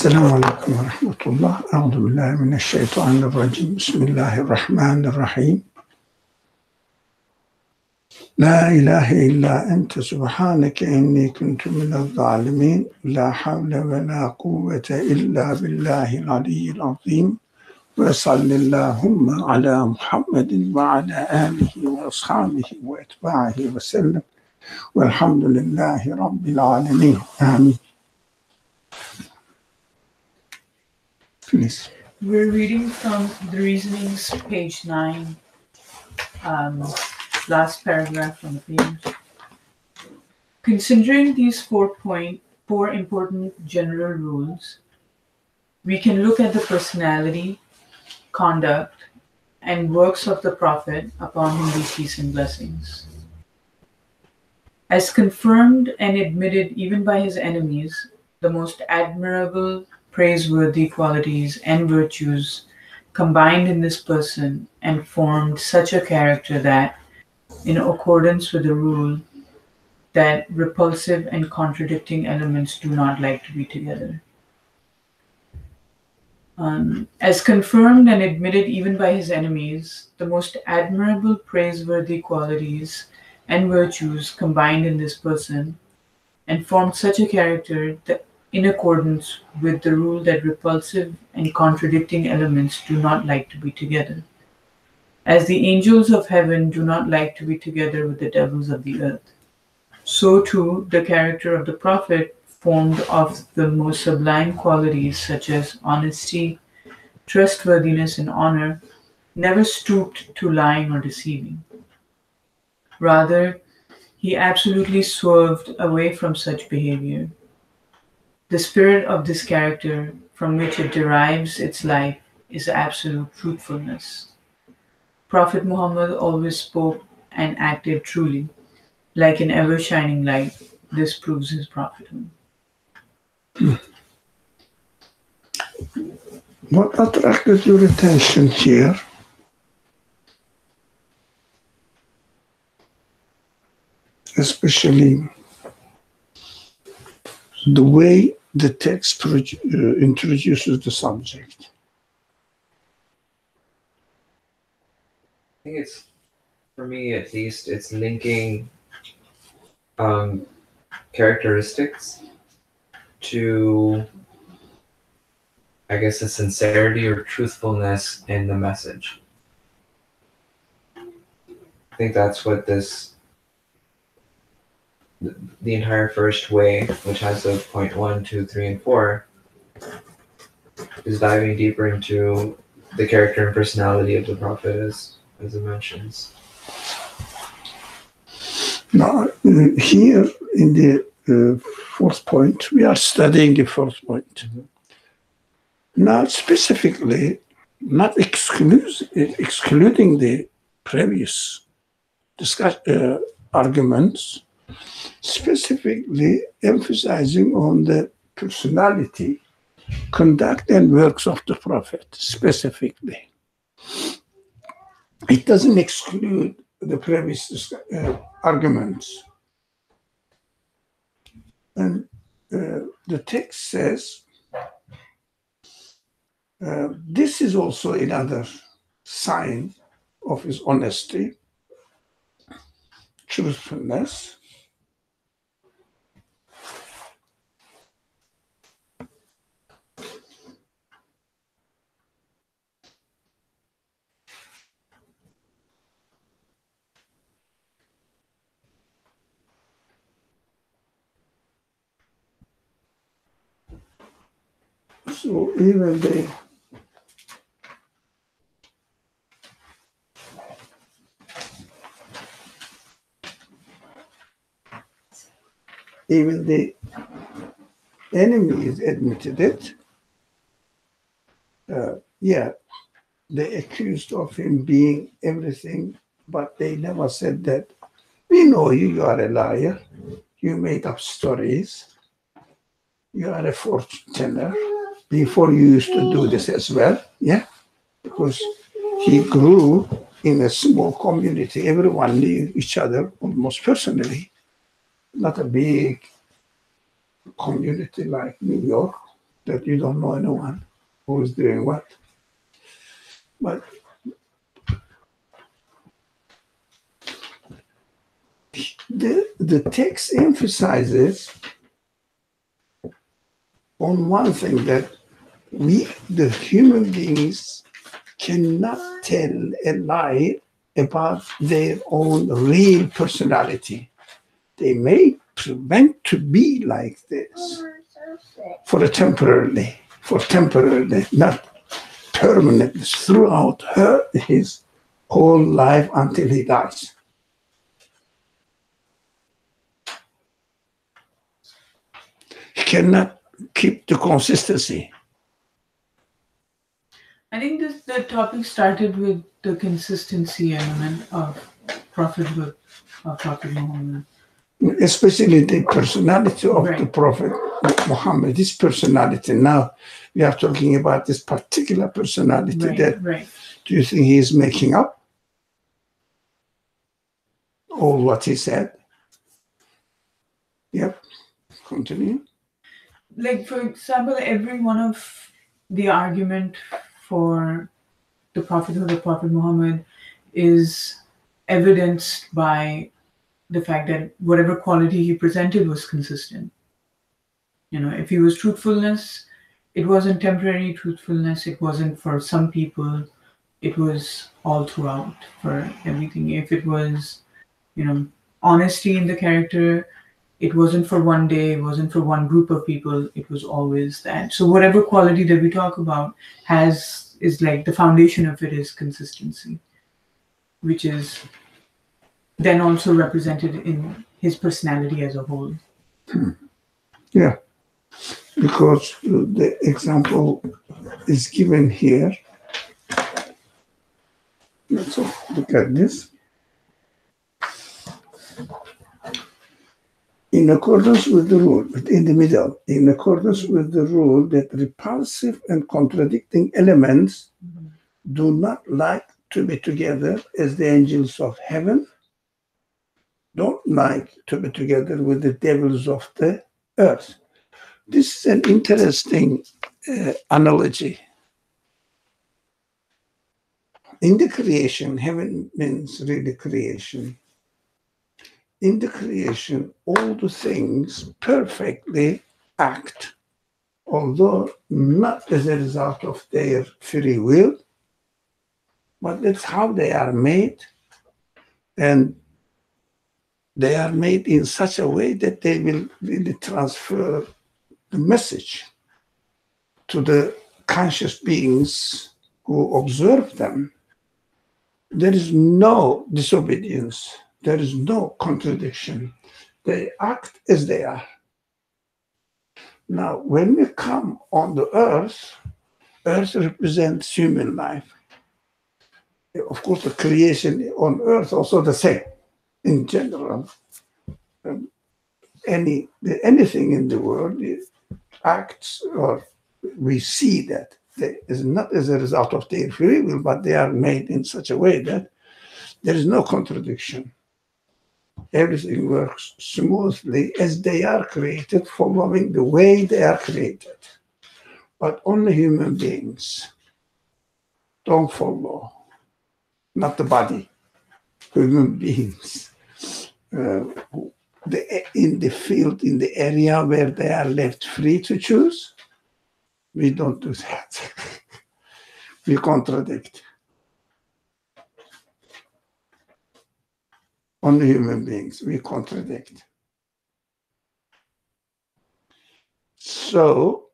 السلام عليكم ورحمة الله. أعوذ بالله من الشيطان الرجيم. بسم الله الرحمن الرحيم. لا إله إلا أنت سبحانك إني كنت من الظالمين. لا حول ولا قوة إلا بالله العلي العظيم. وصل اللهم على محمد وعلى آله وأصحابه وأتباعه وسلم. والحمد لله رب العالمين. آمين. Please. We're reading from the Reasonings, page 9, last paragraph on the page. Considering these four important general rules, we can look at the personality, conduct, and works of the Prophet, upon whom be peace and blessings. As confirmed and admitted even by his enemies, the most admirable, praiseworthy qualities and virtues combined in this person and formed such a character that, in accordance with the rule that repulsive and contradicting elements do not like to be together. As confirmed and admitted even by his enemies, the most admirable, praiseworthy qualities and virtues combined in this person and formed such a character that, in accordance with the rule that repulsive and contradicting elements do not like to be together. As the angels of heaven do not like to be together with the devils of the earth, so too the character of the Prophet, formed of the most sublime qualities such as honesty, trustworthiness, and honor, never stooped to lying or deceiving. Rather, he absolutely swerved away from such behavior. The spirit of this character, from which it derives its life, is absolute truthfulness. Prophet Muhammad always spoke and acted truly, like an ever-shining light. This proves his prophethood. What attracted your attention here? Especially the way the text introduces the subject. I think it's, for me at least, it's linking characteristics to, I guess, the sincerity or truthfulness in the message. I think that's what the entire first way, which has the point 1, 2, 3, and 4, is diving deeper into the character and personality of the Prophet, as it mentions. Now, here in the fourth point, we are studying the fourth point. Mm-hmm. Now, specifically, not excluding the previous arguments, specifically emphasizing on the personality, conduct, and works of the Prophet, specifically. It doesn't exclude the previous arguments. And the text says, this is also another sign of his honesty, truthfulness. So even the enemies admitted it. They accused of him being everything, but they never said that, we know you are a liar, you made up stories, you are a fortune teller. Before you used to do this as well, because he grew in a small community. Everyone knew each other almost personally, not a big community like New York. that you don't know anyone who is doing what. But the text emphasizes on one thing, that we, the human beings, cannot tell a lie about their own real personality. They may meant to be like this for temporarily, not permanently, throughout his whole life until he dies. He cannot keep the consistency. I think the topic started with the consistency element of prophethood of Prophet Muhammad. Especially the personality of the Prophet Muhammad, this personality. Now we are talking about this particular personality do you think he is making up all what he said? Yep. Continue. Like, for example, every one of the argument for the prophethood of Prophet Muhammad is evidenced by the fact that whatever quality he presented was consistent. You know, if he was truthfulness, it wasn't temporary truthfulness. It wasn't for some people. It was all throughout for everything. If it was, honesty in the character, it wasn't for one day. It wasn't for one group of people. It was always that. So whatever quality that we talk about is like the foundation of it is consistency, which is then also represented in his personality as a whole. Yeah, because the example is given here. Let's look at this. In accordance with the rule, in the middle, in accordance with the rule that repulsive and contradicting elements do not like to be together, as the angels of heaven don't like to be together with the devils of the earth. This is an interesting analogy. In the creation, heaven means really creation. In the creation, all the things perfectly act, although not as a result of their free will, but that's how they are made. And they are made in such a way that they will really transfer the message to the conscious beings who observe them. There is no disobedience. There is no contradiction. They act as they are. Now, when we come on the earth, earth represents human life. Of course, the creation on earth also the same in general. Anything in the world acts, or we see that they is not as a result of their free will, but they are made in such a way that there is no contradiction. Everything works smoothly as they are created, following the way they are created. But only human beings don't follow, not the body, human beings. In the field, in the area where they are left free to choose, we don't do that. We contradict. Only human beings, we contradict. So,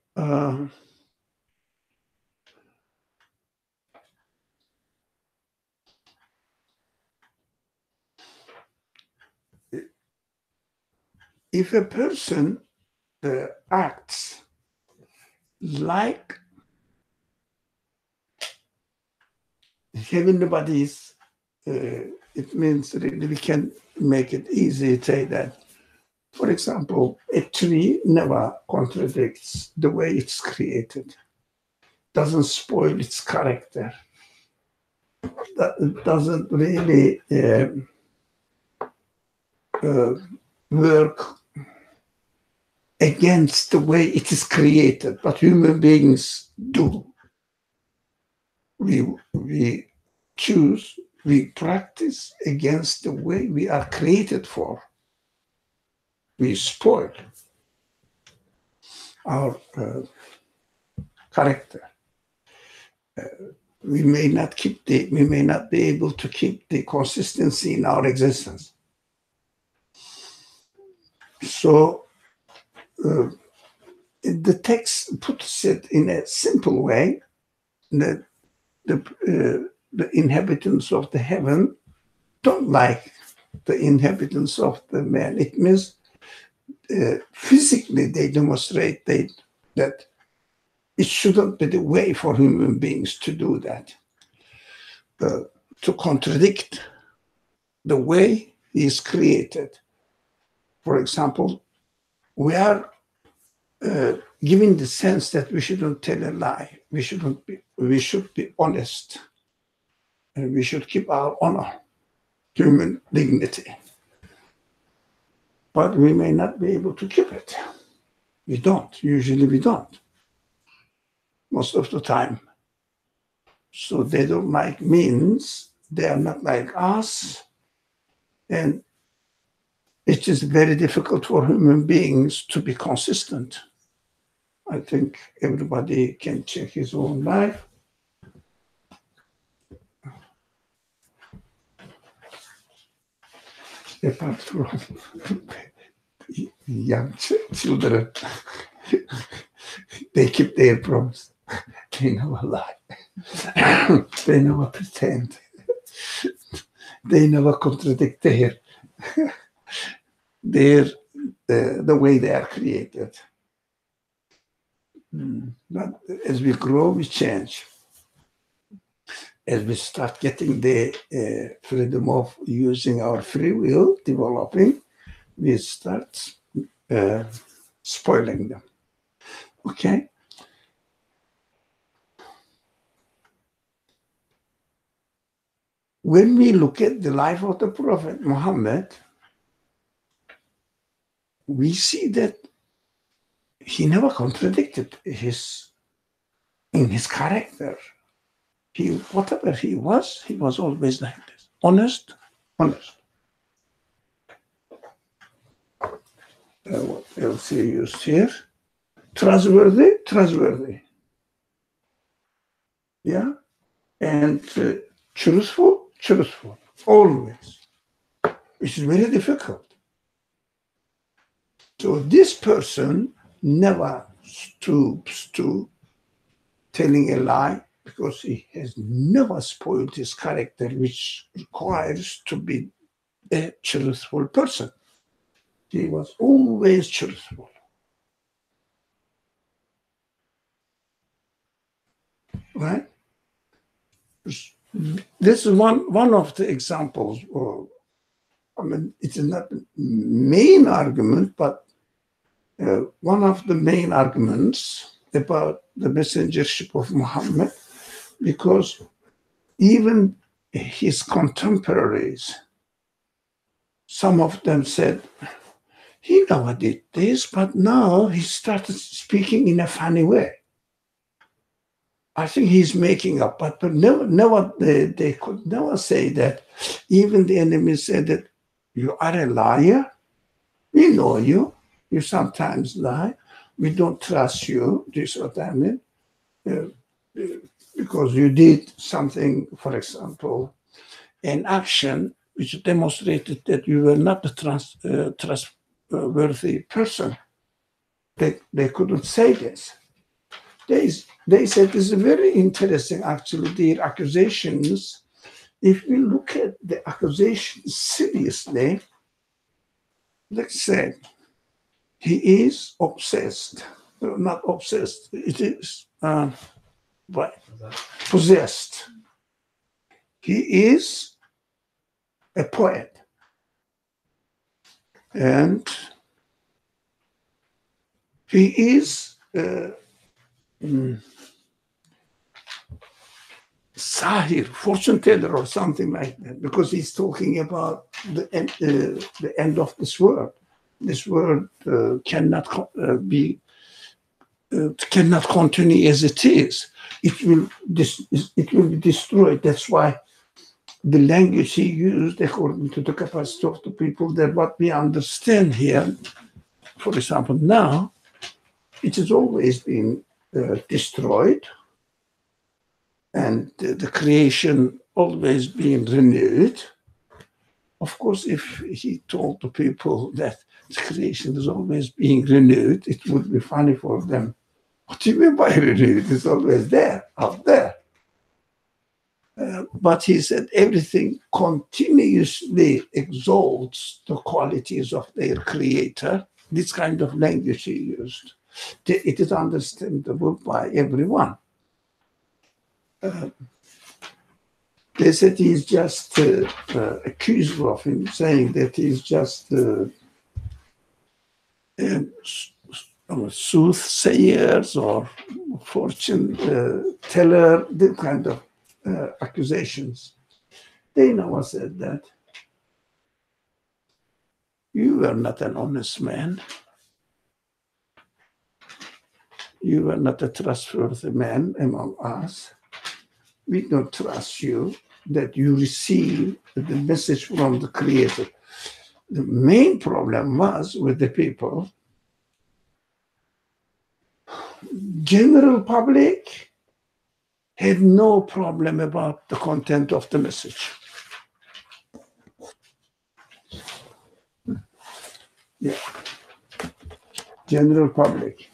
if a person acts like heavenly bodies, it means really we can make it easy to say that. For example, a tree never contradicts the way it's created, doesn't spoil its character, that doesn't really work against the way it is created, but human beings do. We choose, we practice against the way we are created for. We spoil our character. We may not be able to keep the consistency in our existence. So the text puts it in a simple way that the inhabitants of the heaven don't like the inhabitants of the man. It means physically they demonstrate that it shouldn't be the way for human beings to do that, to contradict the way he is created. For example, we are given the sense that we shouldn't tell a lie. We should be honest, and we should keep our honor, human dignity. But we may not be able to keep it. We don't. Usually we don't. Most of the time. So they don't like means they are not like us. And it is very difficult for human beings to be consistent. I think everybody can check his own life. Apart from young children, they keep their promise. They never lie. They never pretend. They never contradict the way they are created. But as we grow, we change. As we start getting the freedom of using our free will, developing, we start spoiling them. Okay? When we look at the life of the Prophet Muhammad, we see that he never contradicted in his character. Whatever he was always like this. Honest. What else he used here? Trustworthy. Yeah? And truthful. Always. Which is very difficult. So this person never stoops to telling a lie, because he has never spoiled his character, which requires to be a truthful person. He was always truthful. Right? This is one of the examples. It is not the main argument, but one of the main arguments about the messengership of Muhammad, because even his contemporaries, some of them said, he never did this, but now he started speaking in a funny way. I think he's making up, but never they could never say that. Even the enemy said that you are a liar. We know you. You sometimes lie. We don't trust you. This is what I mean. Because you did something, for example, an action which demonstrated that you were not a trustworthy person. They couldn't say this. They said this is very interesting, actually, their accusations. If we look at the accusations seriously, let's say he is obsessed. Not obsessed, it is possessed. He is a poet. And he is Sahir, fortune teller or something like that, because he's talking about the end of this world. This world cannot continue as it is. It will be destroyed. That's why the language he used, according to the capacity of the people, that what we understand here, for example, now, it has always been destroyed, and the creation always being renewed. Of course, if he told the people that the creation is always being renewed, it would be funny for them. What do you mean by renewed? It's always there, out there. But he said everything continuously exalts the qualities of their creator. This kind of language he used. It is understandable by everyone. They said he's just accused of him, saying that he's just soothsayers or fortune teller, the kind of accusations. They never said that. You were not an honest man. You were not a trustworthy man among us. We don't trust you that you receive the message from the Creator. The main problem was with the people. General public had no problem about the content of the message. Yeah. General public.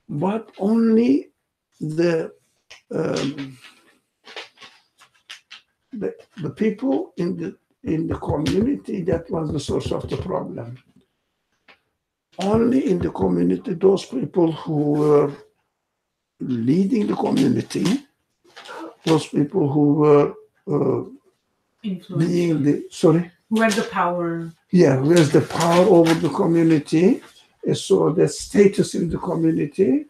But only the people in the community, that was the source of the problem. Only in the community, those people who were leading the community, those people who were being the, sorry? Who had the power. Yeah, who has the power over the community, so the status in the community,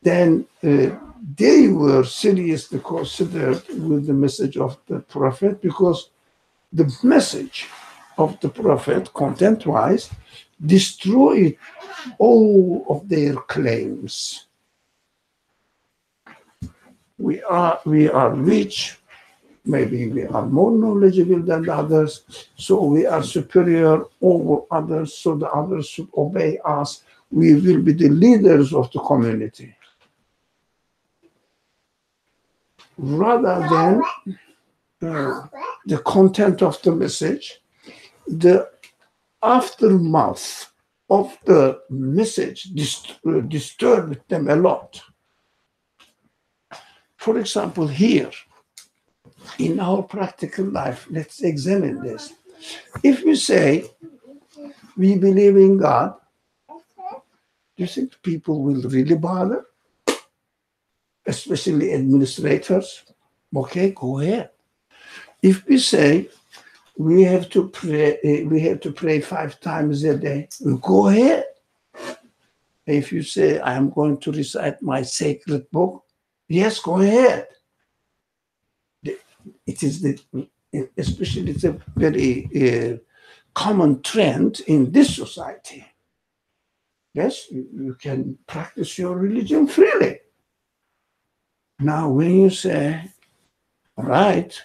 then they were seriously considered with the message of the prophet, because the message of the prophet, content-wise, destroyed all of their claims. We are rich, maybe we are more knowledgeable than the others, so we are superior over others, so the others should obey us. We will be the leaders of the community. Rather than the content of the message, the aftermath of the message disturbed them a lot. For example, here, in our practical life, let's examine this. If we say we believe in God, do you think people will really bother? Especially administrators? Okay, go ahead. If we say we have to pray 5 times a day, go ahead. If you say I am going to recite my sacred book, yes, go ahead. It is especially it's a very common trend in this society. Yes, you can practice your religion freely. Now, when you say, right,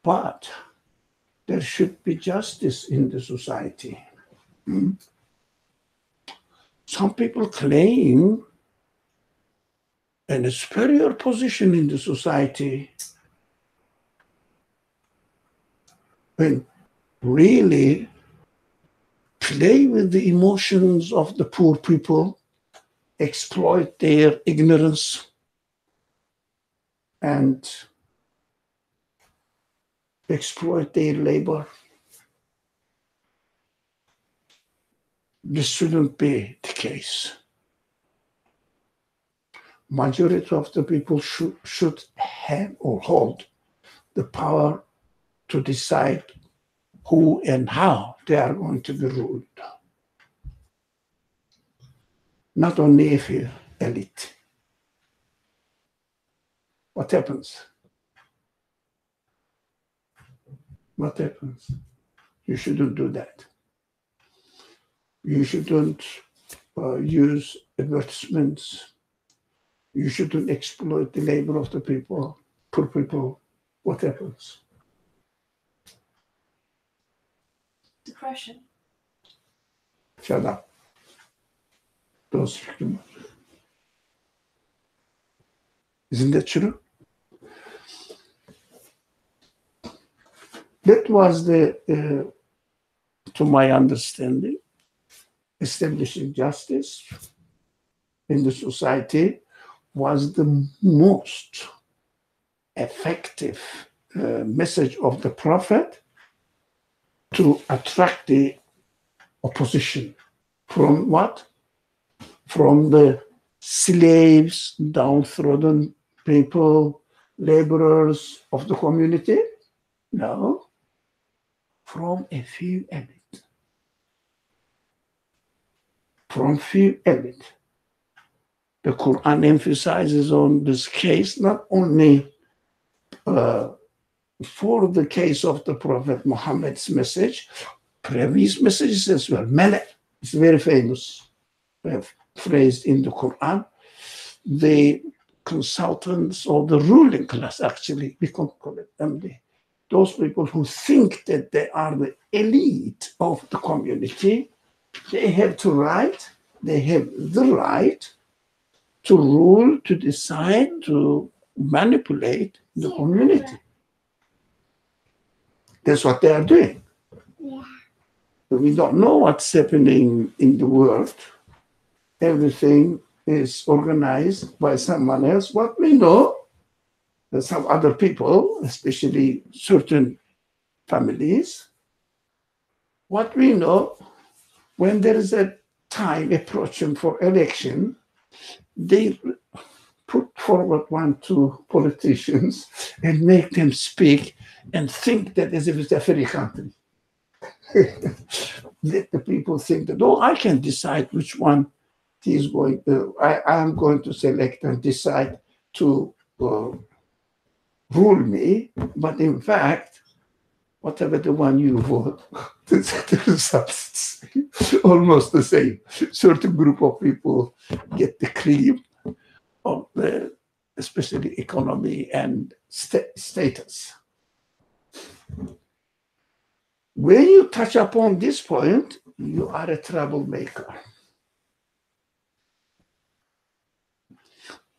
but there should be justice in the society. Some people claim a superior position in the society, and really play with the emotions of the poor people, exploit their ignorance, and exploit their labor. This shouldn't be the case. Majority of the people should have or hold the power to decide who and how they are going to be ruled. Not only if you're elite. What happens? What happens? You shouldn't do that. You shouldn't use advertisements. You shouldn't exploit the labor of the people, poor people, whatever. Depression. Shut up. Those victims. Isn't that true? That was to my understanding, establishing justice in the society was the most effective message of the Prophet to attract the opposition. From what? From the slaves, downtrodden people, laborers of the community? No. From a few elite. From few elite. The Quran emphasizes on this case not only for the case of the Prophet Muhammad's message, previous messages as well. Malak is very famous phrase in the Quran. The consultants or the ruling class, actually, we can call it them, those people who think that they are the elite of the community, they have the right to rule, to decide, to manipulate the community. That's what they are doing. Yeah. We don't know what's happening in the world. Everything is organized by someone else. What we know, that some other people, especially certain families, what we know, when there is a time approaching for election, they put forward 1, 2 politicians and make them speak and think that as if it's a free country. Let the people think that, oh, I can decide which one he's going to, I am going to select and decide to rule me, but in fact, whatever the one you vote, the results almost the same. Certain group of people get the cream of the, especially economy and status. When you touch upon this point, you are a troublemaker.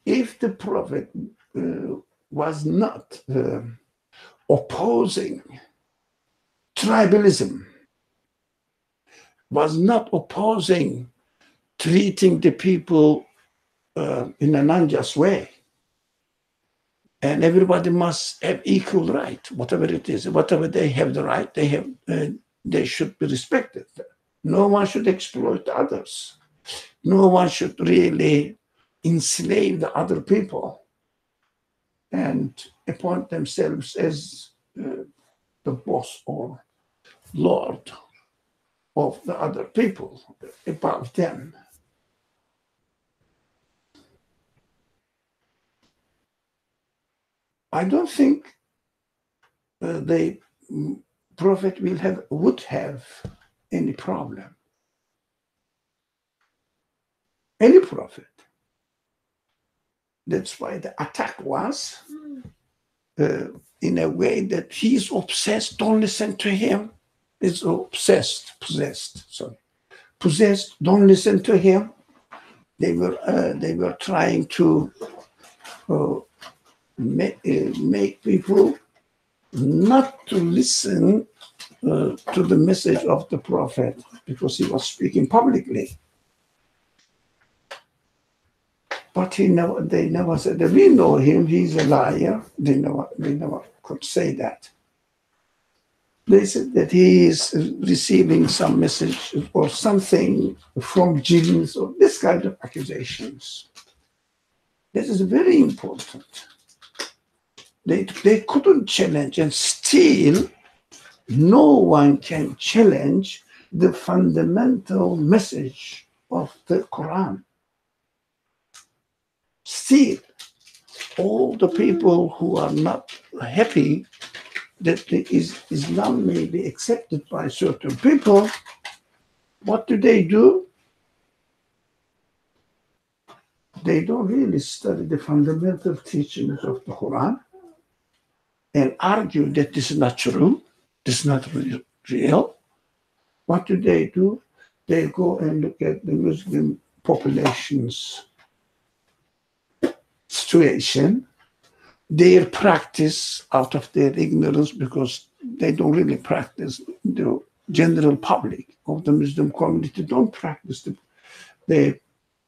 If the Prophet was not opposing tribalism, was not opposing treating the people in an unjust way, and everybody must have equal right, whatever it is, whatever they have the right, they should be respected. No one should exploit others. No one should really enslave the other people and appoint themselves as the boss or lord of the other people above them. I don't think the Prophet would have any problem. Any prophet. That's why the attack was in a way that he's obsessed. Don't listen to him. It's possessed. Don't listen to him. They were trying to make people not to listen to the message of the Prophet because he was speaking publicly. But they never said that we know him, he's a liar. They never could say that. They said that he is receiving some message or something from jinns or this kind of accusations. This is very important. They couldn't challenge, and still no one can challenge the fundamental message of the Quran. Still, all the people who are not happy that Islam may be accepted by certain people, What do? They don't really study the fundamental teachings of the Quran and argue that this is not true, this is not real. What do? They go and look at the Muslim population's situation, their practice out of their ignorance, because they don't really practice. The general public of the Muslim community don't practice the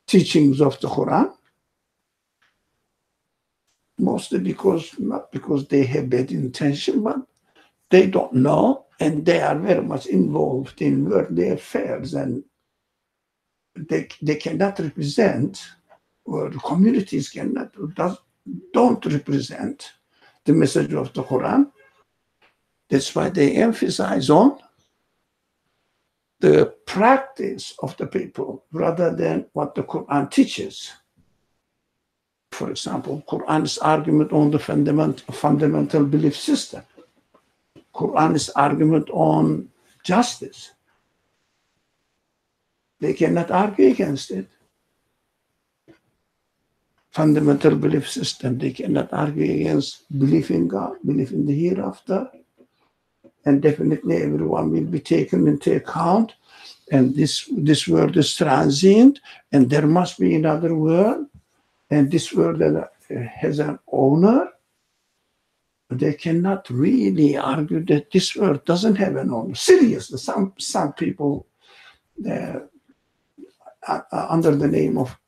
teachings of the Quran, mostly not because they have bad intention, but they don't know, and they are very much involved in worldly affairs, and they cannot represent, or the communities don't represent the message of the Quran. That's why they emphasize on the practice of the people rather than what the Quran teaches. For example, Quran's argument on the fundamental belief system. Quran's argument on justice. They cannot argue against it. Fundamental belief system, they cannot argue against belief in God, belief in the hereafter, and definitely everyone will be taken into account, and this world is transient, and there must be another world, and this world has an owner. They cannot really argue that this world doesn't have an owner. Seriously, some people, under the name of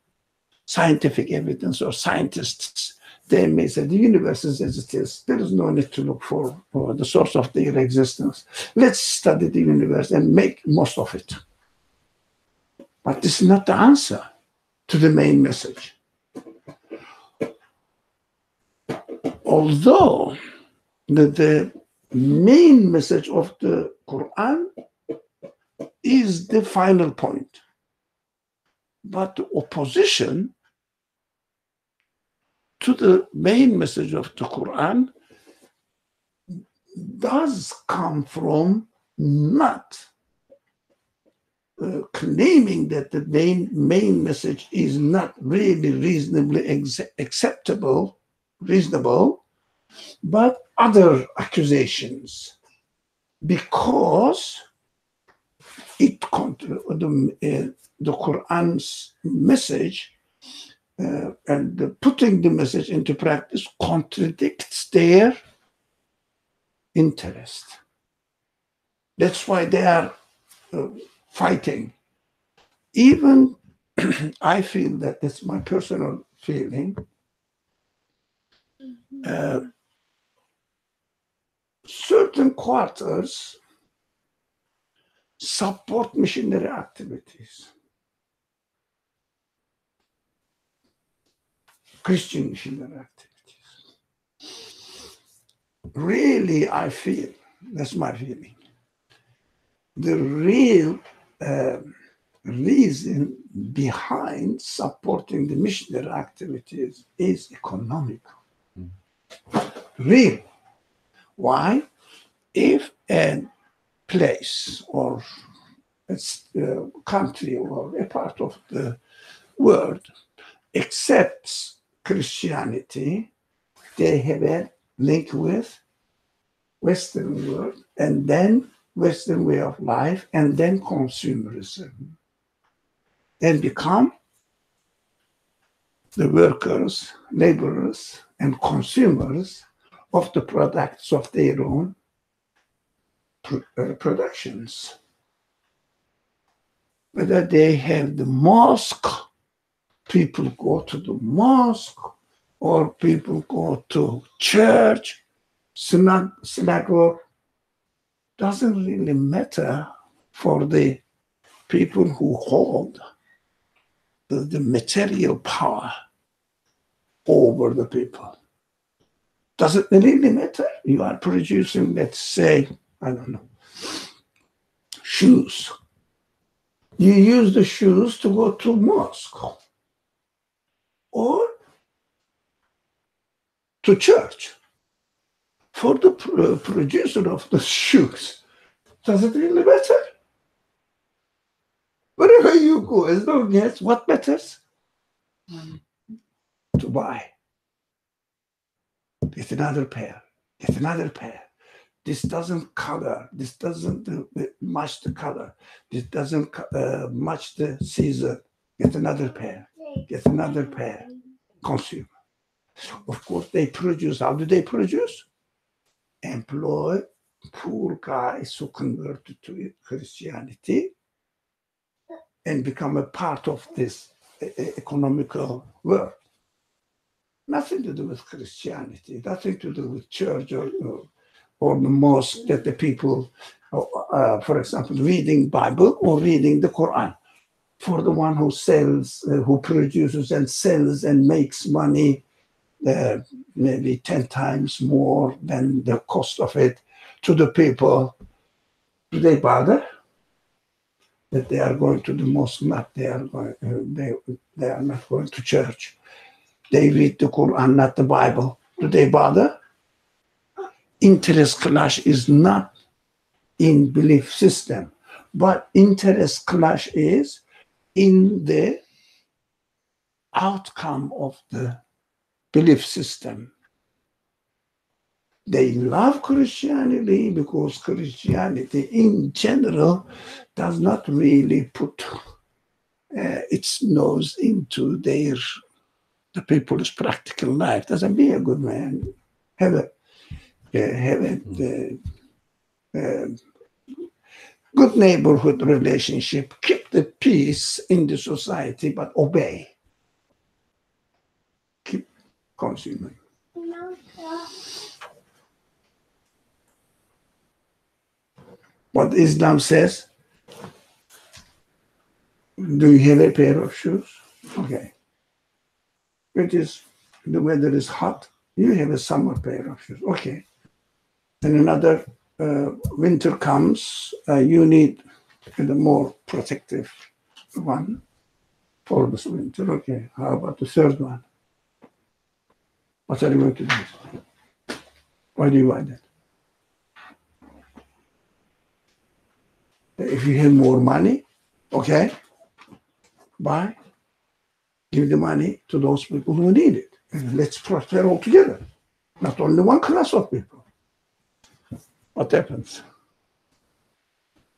scientific evidence or scientists, they may say the universe is as it is. There is no need to look for the source of their existence. Let's study the universe and make most of it. But this is not the answer to the main message. Although the main message of the Quran is the final point, but the opposition to the main message of the Quran does come from not claiming that the main message is not really reasonable, but other accusations, because the Quran's message and putting the message into practice contradicts their interest. That's why they are fighting. Even I feel that that's my personal feeling. Certain quarters support missionary activities, Christian missionary activities. Really, I feel, that's my feeling, the real reason behind supporting the missionary activities is economical. Real. Why? If a place or a country or a part of the world accepts Christianity, they have a link with Western world, and then Western way of life, and then consumerism, and become the workers, laborers, and consumers of the products of their own productions. Whether they have the mosque, people go to the mosque, or people go to church, synagogue, doesn't really matter for the people who hold the material power over the people. Does it really matter? You are producing, let's say, I don't know, shoes. You use the shoes to go to mosque or to church. For the producer of the shoes, does it really matter? Wherever you go, as long as what matters? Money. To buy. Get another pair. Get another pair. This doesn't color. This doesn't match the color. This doesn't match the season. Get another pair. Get another pair. Consume. Of course, they produce. How do they produce? Employ poor guys who converted to Christianity and become a part of this economical world. Nothing to do with Christianity, nothing to do with church or the mosque that the people, for example, reading Bible or reading the Quran. For the one who sells, who produces and sells and makes money, maybe 10 times more than the cost of it to the people, do they bother? That they are going to the mosque, not they are going, they are not going to church. They read the Quran, not the Bible. Do they bother? Interest clash is not in belief system, but interest clash is in the outcome of the belief system. They love Christianity because Christianity in general does not really put its nose into the people's practical life. Doesn't be a good man. Have a good neighborhood relationship. Keep the peace in the society, but obey. Keep consuming. What Islam says, do you have a pair of shoes? Okay. The weather is hot, you have a summer pair of shoes. Okay. And another winter comes, you need the more protective one for this winter. Okay. How about the third one? What are you going to do? Why do you buy that? If you have more money, okay, buy, give the money to those people who need it. And let's prosper all together, not only one class of people. What happens?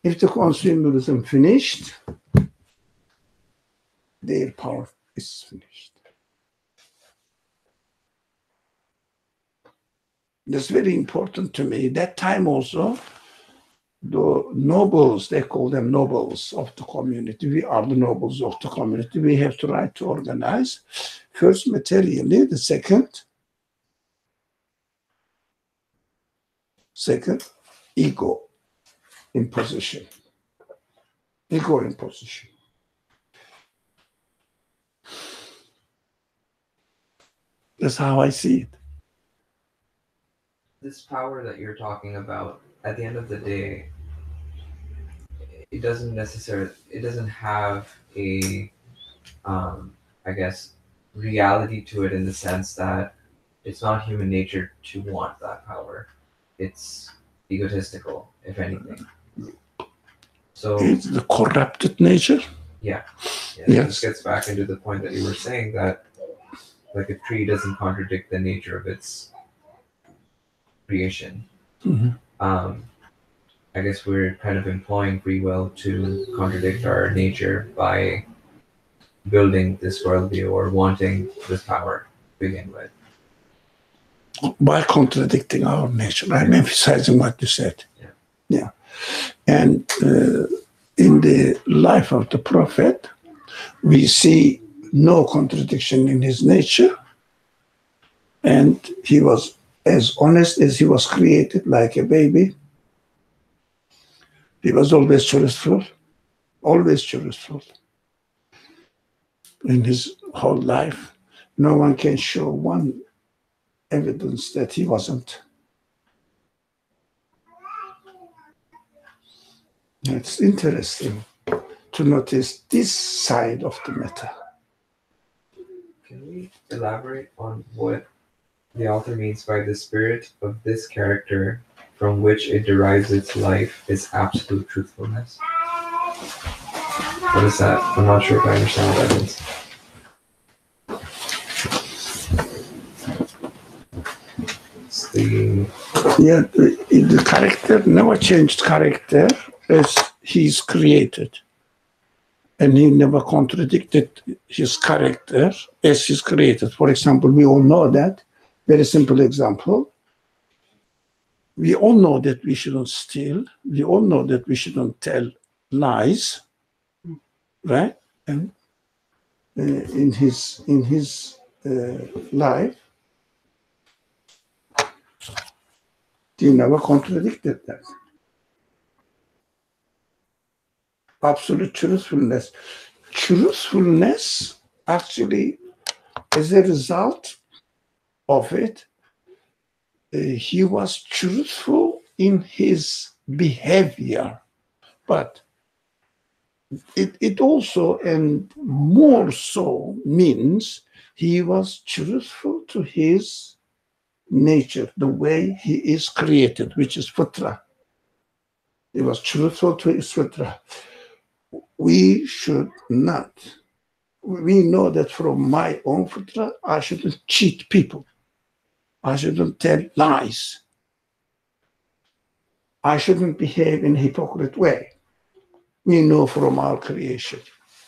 If the consumerism finished, their power is finished. That's very important to me. That time also, the nobles, they call them nobles of the community. We are the nobles of the community. We have the right to organize. First, materially. The second, ego imposition. Ego imposition. That's how I see it. This power that you're talking about, at the end of the day, it doesn't have a, I guess, reality to it in the sense that it's not human nature to want that power. It's egotistical, if anything. So It's the corrupted nature. yeah. Yes. This gets back into the point that you were saying that, like, a tree doesn't contradict the nature of its creation. Mm-hmm. I guess we're kind of employing free will to contradict our nature by building this worldview or wanting this power to begin with. By contradicting our nature. I'm emphasizing what you said. Yeah. And in the life of the prophet, we see no contradiction in his nature. And he was as honest as he was created, like a baby. He was always truthful. In his whole life. No one can show one evidence that he wasn't. It's interesting to notice this side of the matter. Can we elaborate on what the author means by the spirit of this character from which it derives its life is absolute truthfulness? What is that? I'm not sure if I understand what that means. It's the Yeah, the character never changed character as he's created. And he never contradicted his character as he's created. For example, we all know that. Very simple example. We all know that we shouldn't steal. We all know that we shouldn't tell lies, right? And in his life, he never contradicted that. Absolute truthfulness. Truthfulness, actually, as a result of it, he was truthful in his behavior, but it also and more so means he was truthful to his nature, the way he is created, which is fitra. He was truthful to his fitra. We should not. We know that from my own fitra, I shouldn't cheat people. I shouldn't tell lies. I shouldn't behave in a hypocrite way. We know from our creation.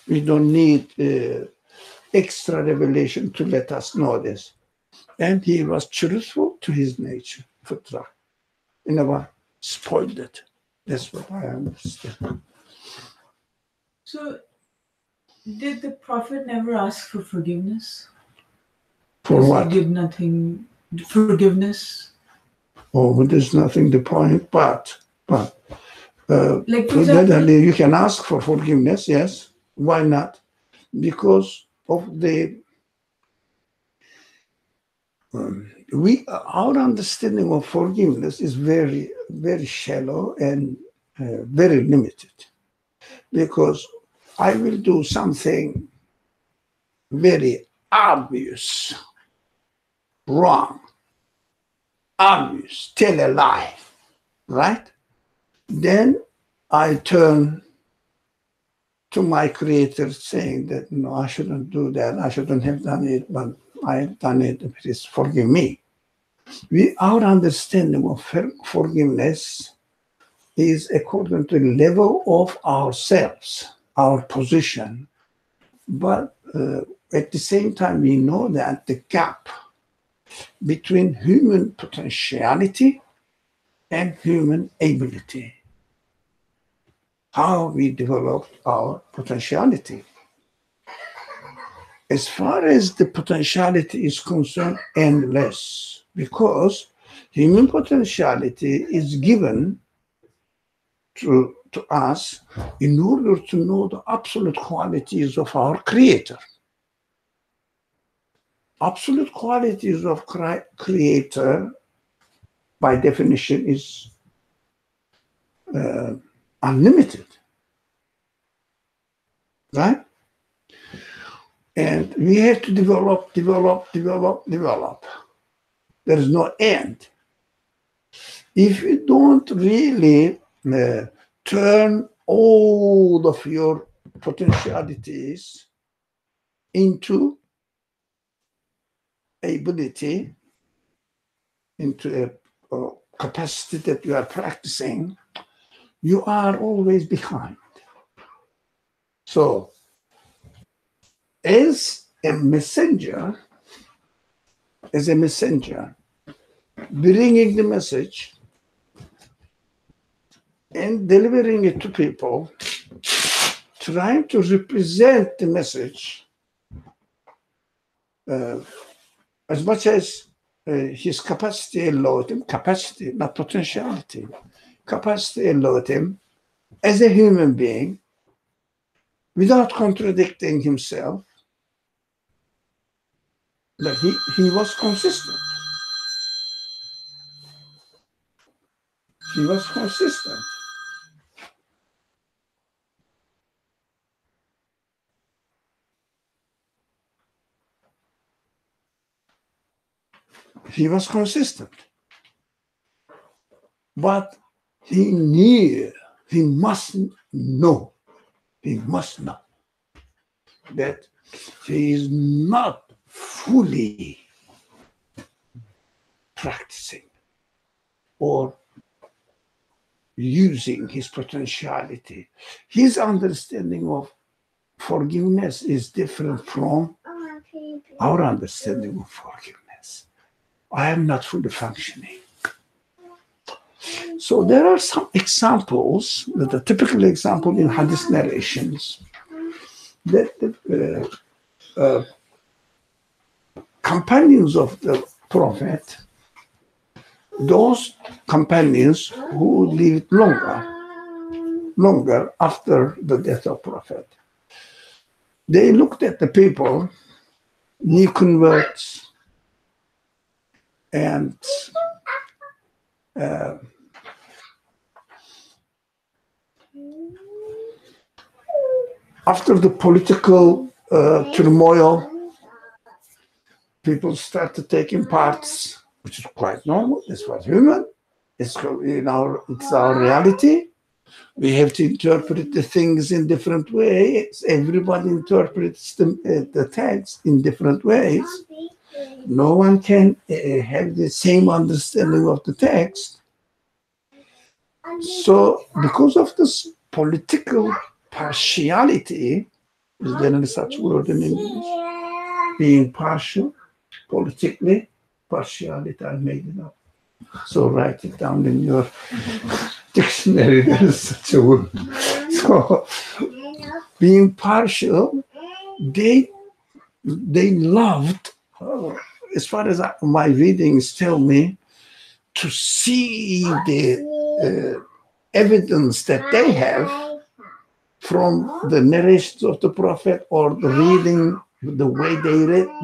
We don't need extra revelation to let us know this. And he was truthful to his nature, fitra. He never spoiled it. That's what I understand. So, did the Prophet never ask for forgiveness? For Because what? he did nothing. Forgiveness? Oh, there's nothing to point, but Like, for example, you can ask for forgiveness, yes. Why not? Because of the our understanding of forgiveness is very, very shallow and very limited. Because I will do something very obvious, wrong, obvious, tell a lie, right? Then I turn to my creator saying that, no, I shouldn't do that. I shouldn't have done it, but I have done it. Please forgive me. Our understanding of forgiveness is according to the level of ourselves, our position. But at the same time, we know that the gap between human potentiality and human ability, how we develop our potentiality. As far as the potentiality is concerned, endless, because human potentiality is given to us in order to know the absolute qualities of our creator. Absolute qualities of creator, by definition, is unlimited, right? And we have to develop. There is no end. If you don't really turn all of your potentialities into ability, into a capacity that you are practicing, you are always behind. So, as a messenger, bringing the message and delivering it to people, trying to represent the message as much as his capacity allowed him, capacity, not potentiality, capacity allowed him as a human being without contradicting himself, that he was consistent. He was consistent. He was consistent. But he knew, he must know He must know that he is not fully practicing or using his potentiality. His understanding of forgiveness is different from our understanding of forgiveness. I am not fully functioning. So there are some examples, the typical example in hadith narrations, that the companions of the Prophet, those companions who lived longer after the death of Prophet, they looked at the people, new converts, and after the political turmoil, people started taking parts, which is quite normal. This was human. It's our reality. We have to interpret the things in different ways. Everybody interprets the text in different ways. No one can have the same understanding of the text. So, because of this political partiality, is there any such word in English? Being partial, politically, partiality, I made it up. So write it down in your dictionary, there is such a word. So, being partial, they loved, as far as my readings tell me, to see the evidence that they have from the narrations of the Prophet or the reading, the way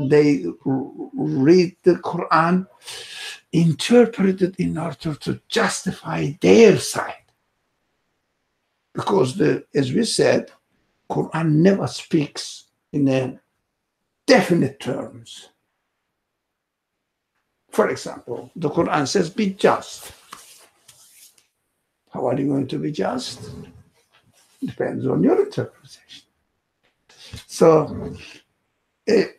they read the Quran, interpreted in order to justify their side. Because as we said, Quran never speaks in a definite terms. For example, the Quran says, be just. How are you going to be just? Depends on your interpretation. So the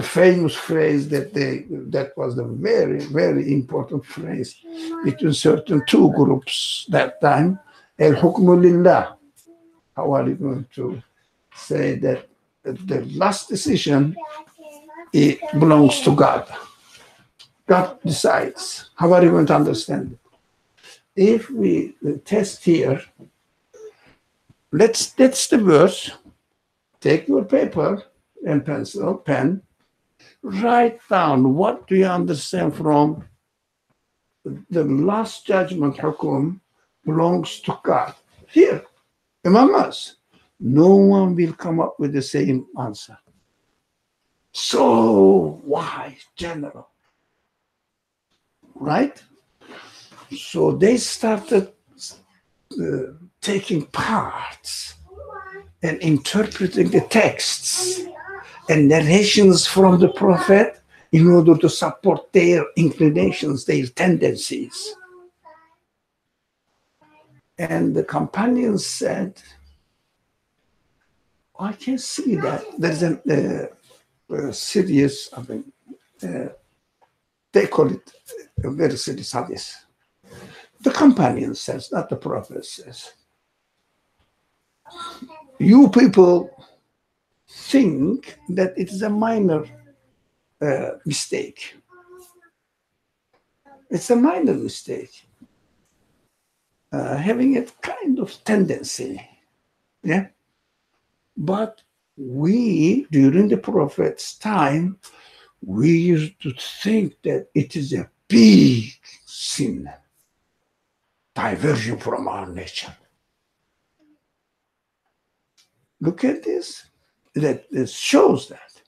famous phrase that was the very, very important phrase between certain two groups that time, El Hukmu Lillah. How are you going to say that the last decision, it belongs to God? God decides. How are you going to understand it? If we test here, that's the verse. Take your paper and pencil, pen, write down what do you understand from the last judgment, hukum, belongs to God. Here, among us, no one will come up with the same answer. So wise, general, right? So they started taking parts and interpreting the texts and narrations from the Prophet in order to support their inclinations, their tendencies. And the companions said, I can see that. There's a serious, they call it a very serious hadith. The companion says, not the Prophet says, you people think that it is a minor mistake. It's a minor mistake. Having a kind of tendency. Yeah. But we, during the Prophet's time, we used to think that it is a big sin, diversion from our nature. Look at this. That shows that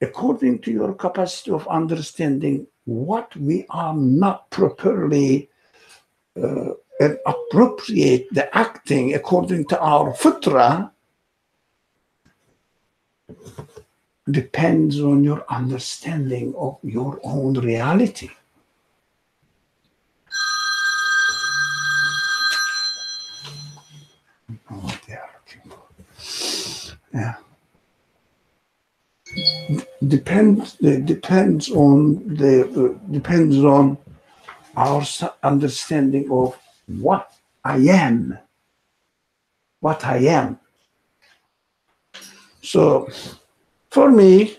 according to your capacity of understanding what we are not properly and appropriate the acting according to our fitrah depends on your understanding of your own reality. Yeah. Depends on our understanding of what I am. What I am. So, for me,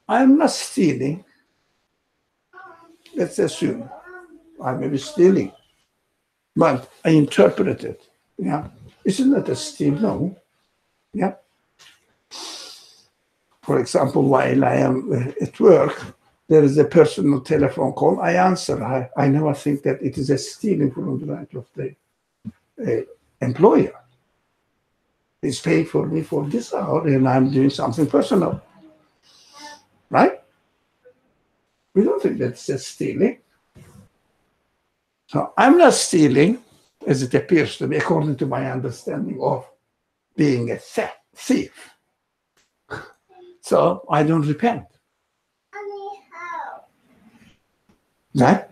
I'm not stealing. Let's assume I may be stealing, but I interpret it. Yeah, isn't that a steal? No. Yeah. For example, while I am at work, there is a personal telephone call. I answer. I never think that it is a stealing from the right of the employer. He's paying for me for this hour, and I'm doing something personal. Right? We don't think that's just stealing. So I'm not stealing, as it appears to me, according to my understanding of being a thief. So I don't repent. Right?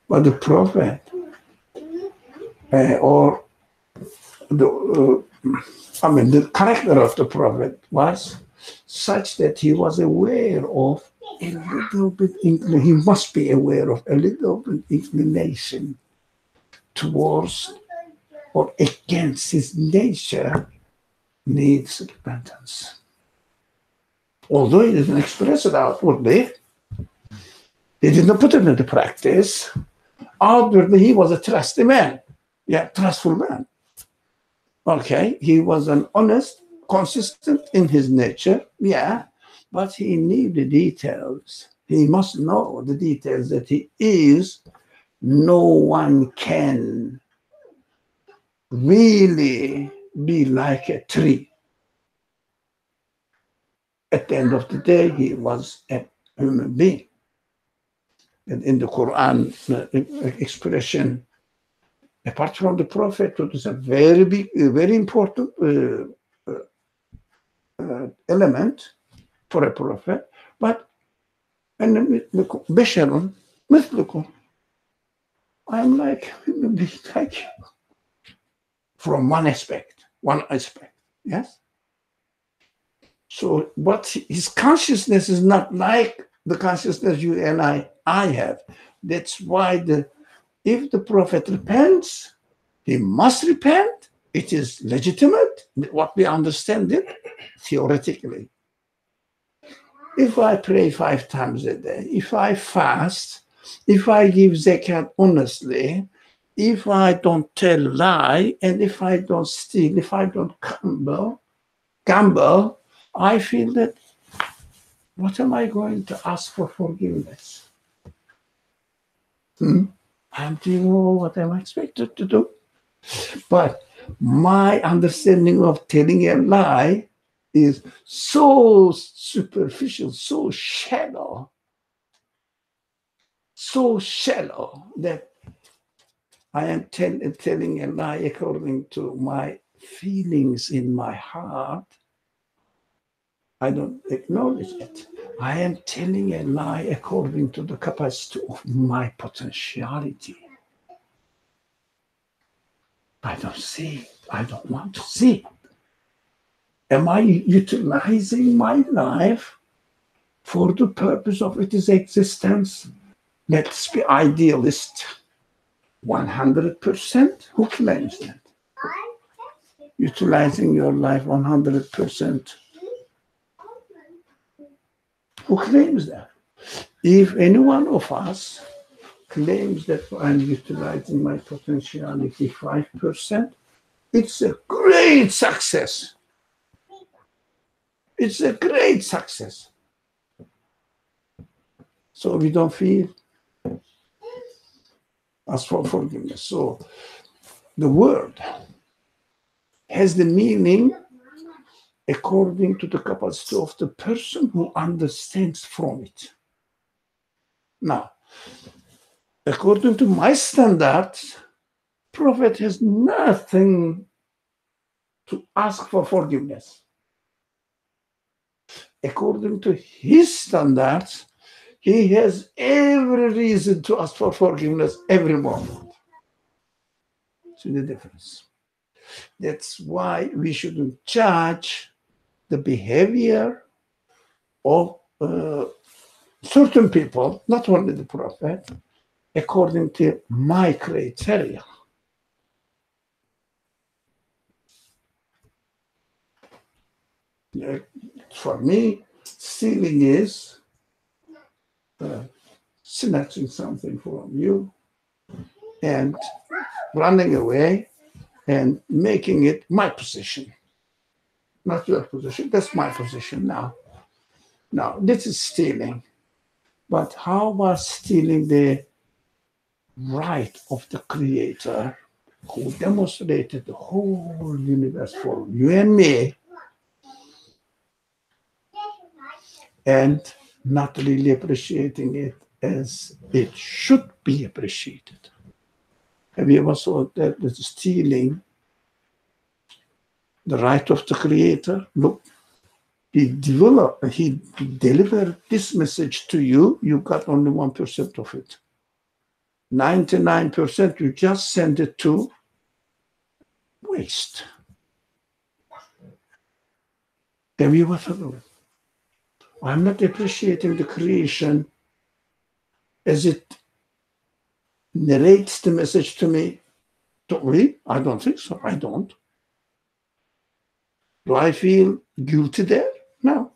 But the prophet, or the character of the prophet was such that he was aware of a little bit, he must be aware of a little bit inclination towards or against his nature needs repentance. Although he didn't express it outwardly, he did not put it into practice. Outwardly, he was a trusty man. Yeah, trustful man. Okay, he was an honest, consistent in his nature. Yeah, but he knew the details. He must know the details that he is. No one can really be like a tree. At the end of the day, he was a human being. And in the Quran expression, apart from the prophet, it is a very big, very important element for a prophet. But بشر مثلكم, I'm like human being, like you. From one aspect, yes. So, but his consciousness is not like the consciousness you and I have. That's why if the prophet repents, he must repent. It is legitimate, what we understand it theoretically. If I pray 5 times a day, if I fast, if I give zakat honestly, if I don't tell lie, and if I don't steal, if I don't gamble, I feel that, what am I going to ask for forgiveness? I'm doing all what I'm expected to do. But my understanding of telling a lie is so superficial, so shallow that I am telling a lie according to my feelings in my heart. I don't acknowledge it. I am telling a lie according to the capacity of my potentiality. I don't see it. I don't want to see it. Am I utilizing my life for the purpose of its existence? Let's be idealist. 100%? Who claims that? Utilizing your life 100%. Who claims that? If any one of us claims that I'm utilizing my potentiality 5%, it's a great success. It's a great success. So we don't feel ask for forgiveness. So the word has the meaning according to the capacity of the person who understands from it. Now, according to my standards, prophet has nothing to ask for forgiveness. According to his standards, He has every reason to ask for forgiveness every moment. See the difference. That's why we shouldn't judge the behavior of certain people, not only the prophet, according to my criteria. For me, stealing is snatching something from you and running away and making it my possession, not your possession. That's my possession now. Now, this is stealing. But how about stealing the right of the Creator who demonstrated the whole universe for you and me and not really appreciating it as it should be appreciated? Have you ever thought that stealing the right of the Creator? Look, he delivered this message to you, you got only 1% of it. 99% you just send it to waste. Have you ever thought, I'm not appreciating the creation as it narrates the message to me? Don't we? I don't think so. I don't. Do I feel guilty there? No.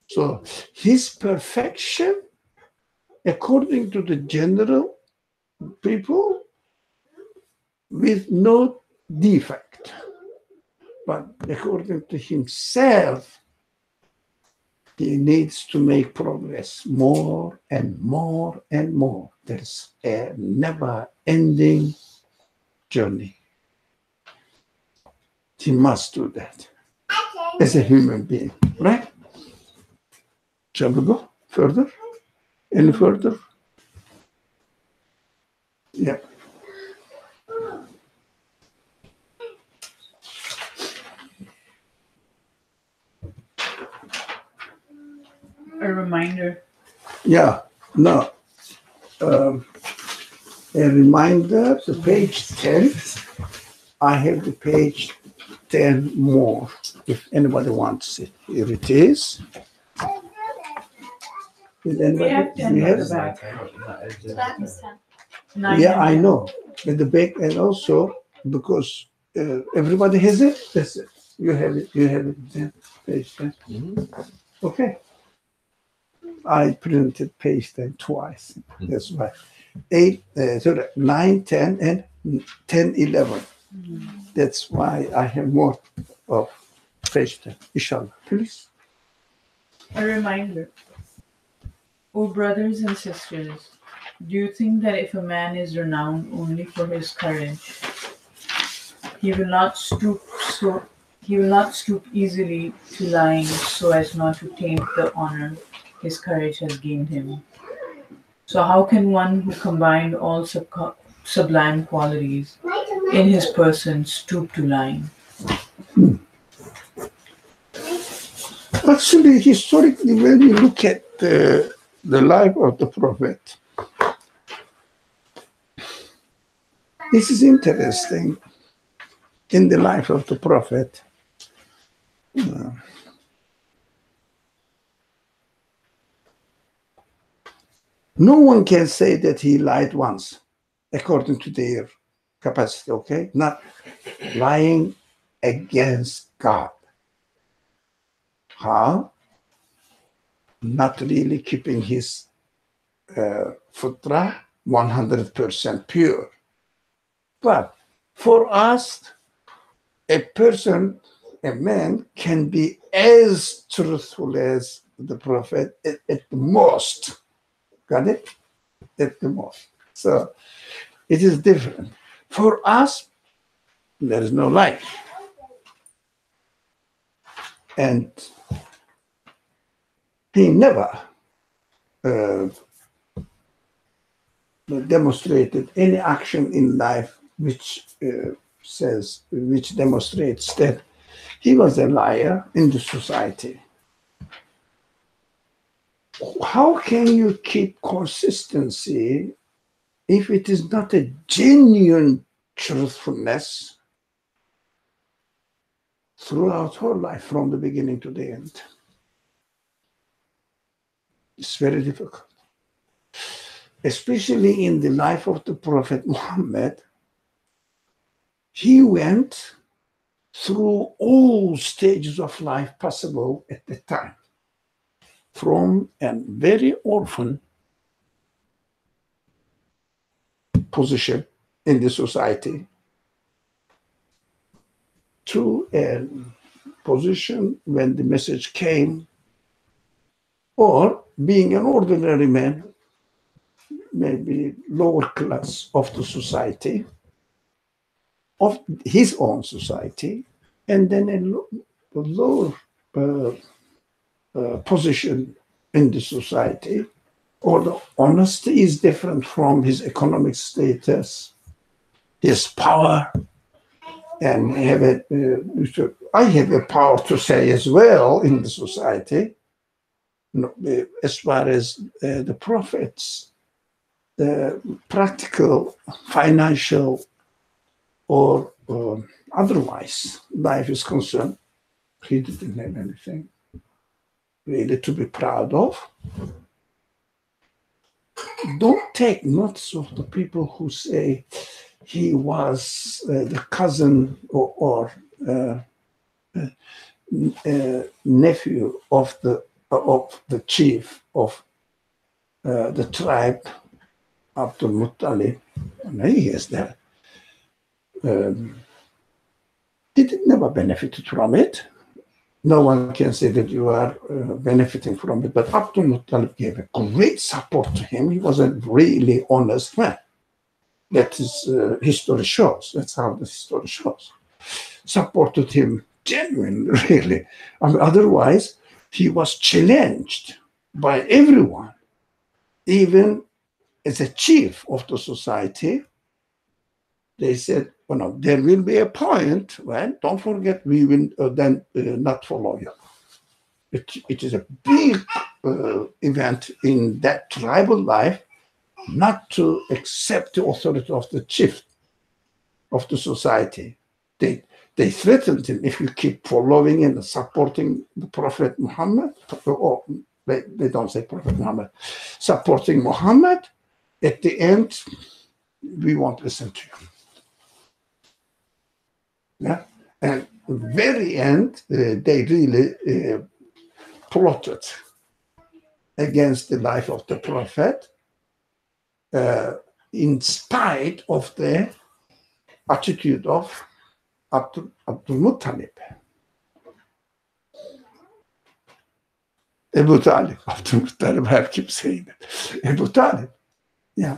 So his perfection, according to the general people, with no defect. But according to himself, he needs to make progress more and more and more. There's a never-ending journey. He must do that as a human being, right? Shall we go further? Any further? Yeah. A reminder. Yeah. No. A reminder, the page 10. I have the page 10 more, if anybody wants it. Here it is. Did anybody? have 10 you at have? the back. Back is 10. 9 Yeah, and I 10. know. At the back, and also because everybody has it. That's it. You have it. You have it. Then page 10. Okay. I printed page 10 twice. That's why. 9, 10, and 10, 11. That's why I have more of page 10. Inshallah. Please. A reminder. O brothers and sisters, do you think that if a man is renowned only for his courage, he will not stoop easily to lying so as not to taint the honor his courage has gained him? So how can one who combined all sublime qualities in his person stoop to lying? Actually, historically, when you look at the life of the Prophet, this is interesting. In the life of the Prophet, no one can say that he lied once, according to their capacity, okay? Not lying against God. How? Not really keeping his fitrah 100% pure. But for us, a person, a man, can be as truthful as the Prophet at the most. Got it? At the most. So it is different. For us, there is no lie. And he never demonstrated any action in life which demonstrates that he was a liar in the society. how can you keep consistency if it is not a genuine truthfulness throughout her life from the beginning to the end? It's very difficult. Especially in the life of the Prophet Muhammad, he went through all stages of life possible at the time. From a very orphan position in the society to a position when the message came, or being an ordinary man, maybe lower class of the society, of his own society, and then a lower position in the society, or the honesty is different from his economic status, his power, and I have a power to say as well in the society, as far as the prophets, practical, financial, or otherwise life is concerned. He didn't have anything really to be proud of. Don't take notice of the people who say he was the cousin or nephew of the chief of the tribe, Abdul Muttalib. He is there. He never benefited from it. No one can say that you are benefiting from it, but Abdul Muttalib gave a great support to him. He was a really honest man. That is history shows. That's how the history shows. Supported him genuinely, really. I mean, otherwise, he was challenged by everyone, even as a chief of the society. They said, well, no, there will be a point when, don't forget, we will then not follow you. It is a big event in that tribal life not to accept the authority of the chief of the society. They threatened him, if you keep following and supporting the Prophet Muhammad, or they don't say Prophet Muhammad, supporting Muhammad, at the end, we won't listen to you. Yeah, and at the very end, they really plotted against the life of the Prophet, in spite of the attitude of Abdul Muttalib. Ebu Talib, Abdul Muttalib, I keep saying that. Ebu Talib, yeah.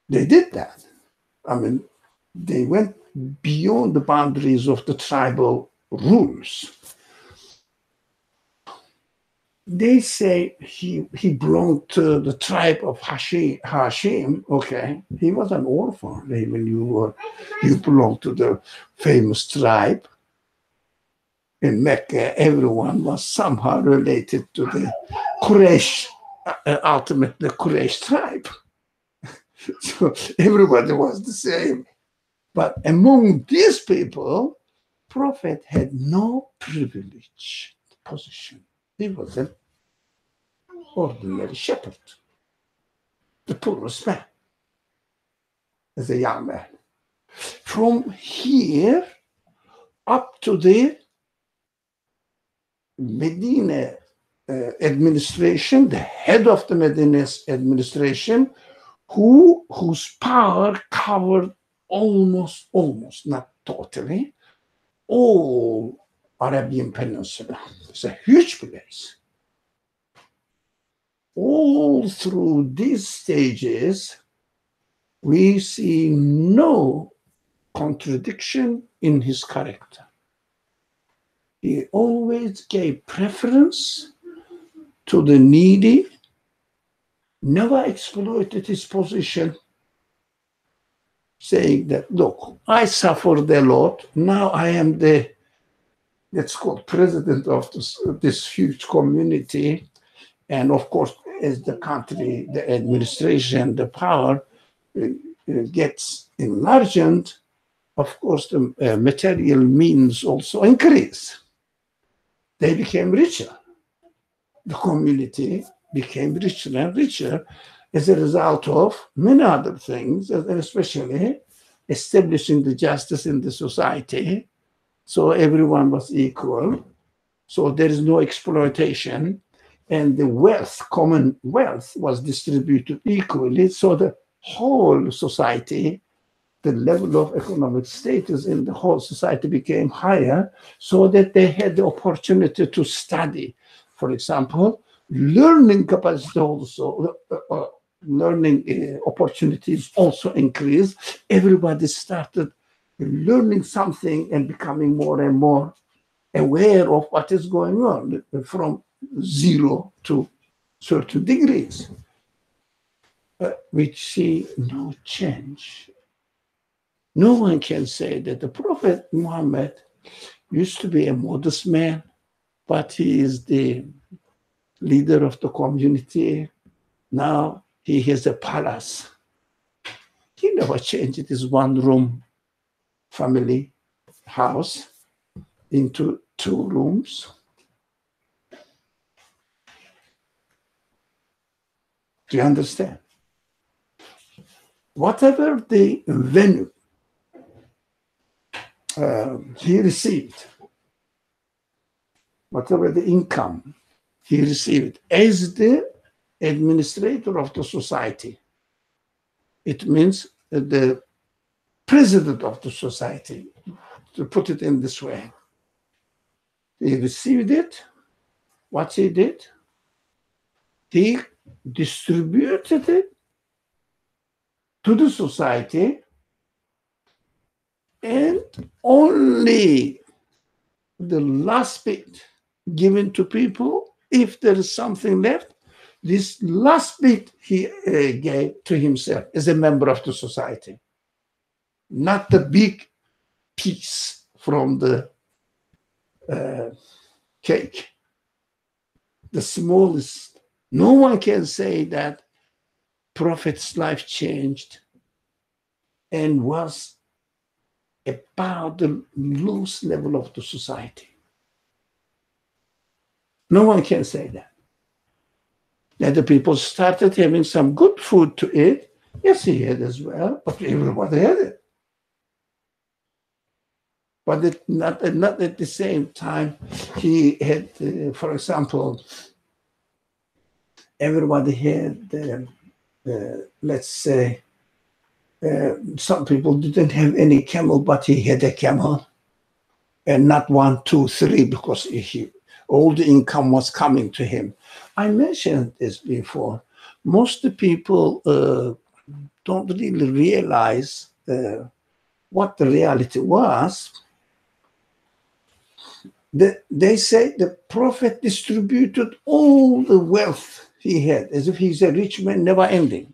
They did that. I mean, they went beyond the boundaries of the tribal rules. They say he belonged to the tribe of Hashim. Okay, he was an orphan. When you belonged to the famous tribe in Mecca, everyone was somehow related to the Quraysh, ultimately Quraysh tribe. So everybody was the same. But among these people, Prophet had no privileged position. He was an ordinary shepherd, the poorest man, as a young man. From here up to the Medina administration, the head of the Medina administration, whose power covered almost, not totally, all Arabian Peninsula. It's a huge place. All through these stages, we see no contradiction in his character. He always gave preference to the needy, never exploited his position, saying that, look, I suffered a lot, now I am the let's call president of this huge community. And of course, as the country, the administration, the power gets enlarged, of course, the material means also increase. They became richer. The community became richer and richer as a result of many other things, and especially establishing the justice in the society. So everyone was equal. So there is no exploitation. And the wealth, common wealth, was distributed equally. So the whole society, the level of economic status in the whole society became higher, so that they had the opportunity to study. For example, learning capacity also, learning opportunities also increased. Everybody started learning something and becoming more and more aware of what is going on from 0 to certain degrees. We see no change. No one can say that the Prophet Muhammad used to be a modest man, but he is the leader of the community. Now he has a palace. He never changed his one-room family house into 2 rooms. Do you understand? Whatever the venue he received, whatever the income he received as the administrator of the society, it means the president of the society, to put it in this way. He received it. What he did, he distributed it to the society, and only the last bit given to people. If there is something left, this last bit he gave to himself as a member of the society, not the big piece from the cake, the smallest. No one can say that Prophet's life changed and was about the lowest level of the society. No one can say that. That the people started having some good food to eat. Yes, he had as well, but everybody had it. But not at the same time. He had, for example, everybody had, let's say, some people didn't have any camel, but he had a camel, and not 1, 2, 3, because all the income was coming to him. I mentioned this before. Most people don't really realize what the reality was. They say the Prophet distributed all the wealth he had, as if he's a rich man, never ending.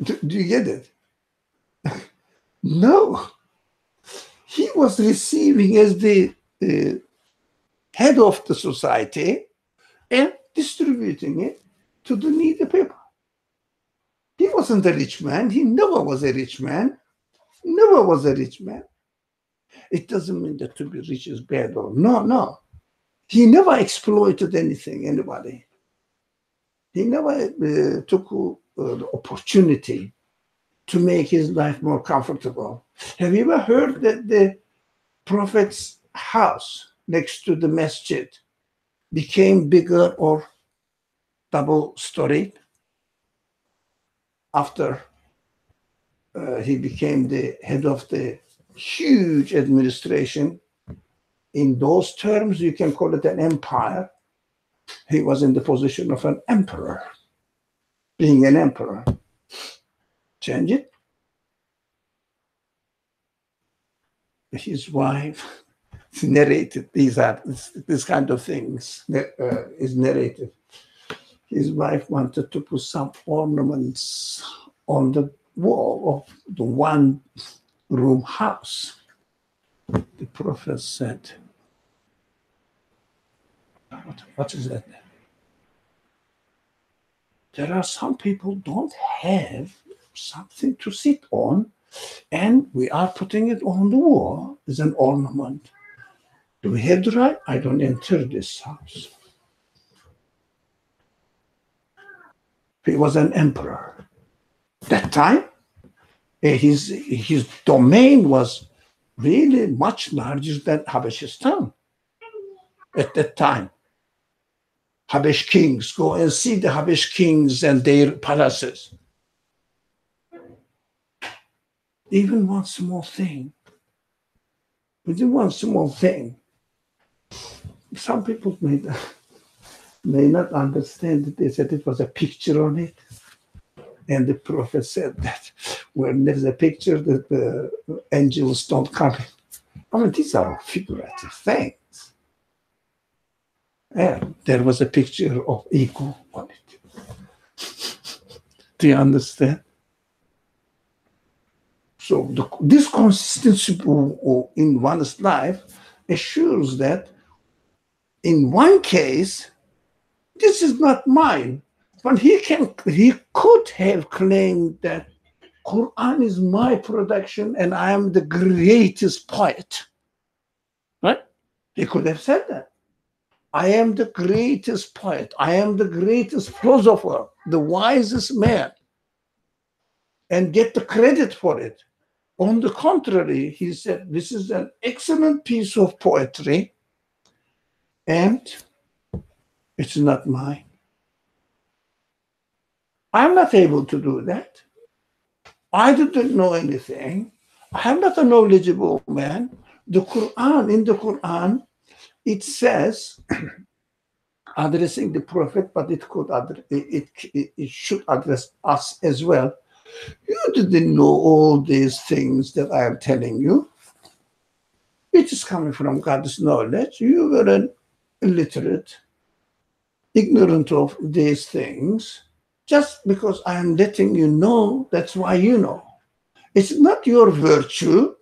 Do you get it? No. He was receiving as the head of the society and distributing it to the needy people. He wasn't a rich man. He never was a rich man. Never was a rich man. It doesn't mean that to be rich is bad or no. He never exploited anybody. He never took the opportunity to make his life more comfortable. Have you ever heard that the Prophet's house next to the masjid became bigger or double-storied after he became the head of the huge administration? In those terms, you can call it an empire. He was in the position of an emperor, being an emperor. Change it. His wife narrated this kind of things is narrated. His wife wanted to put some ornaments on the wall of the one room house. The Prophet said, what is that? There are some people don't have something to sit on, and we are putting it on the wall as an ornament. Do we have the right? I don't enter this house. He was an emperor. That time, his domain was really much larger than Habeshistan at that time. Habesh kings, go and see the Habesh kings and their palaces. Even one small thing. Within one small thing. Some people may not understand it. They said it was a picture on it. And the Prophet said that when there's a picture that the angels don't come in. I mean, these are figurative things. And there was a picture of ego on it. Do you understand? So this consistency in one's life assures that in one case, this is not mine. But he could have claimed that Quran is my production and I am the greatest poet. Right? He could have said that. I am the greatest poet. I am the greatest philosopher, the wisest man, and get the credit for it. On the contrary, he said, this is an excellent piece of poetry, and it's not mine. I'm not able to do that. I didn't know anything. I'm not a knowledgeable man. In the Quran, it says, addressing the Prophet, but it should address us as well. You didn't know all these things that I am telling you. It is coming from God's knowledge. You were an illiterate, ignorant of these things. Just because I am letting you know, that's why you know. It's not your virtue.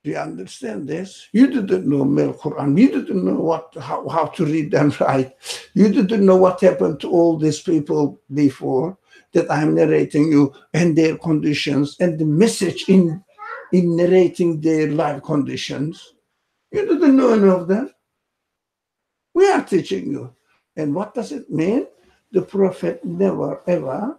Do you understand this? You didn't know Mel Quran. You didn't know how to read and write. You didn't know what happened to all these people before that I'm narrating you and their conditions and the message in narrating their life conditions. You didn't know any of them. We are teaching you. And what does it mean? The Prophet never ever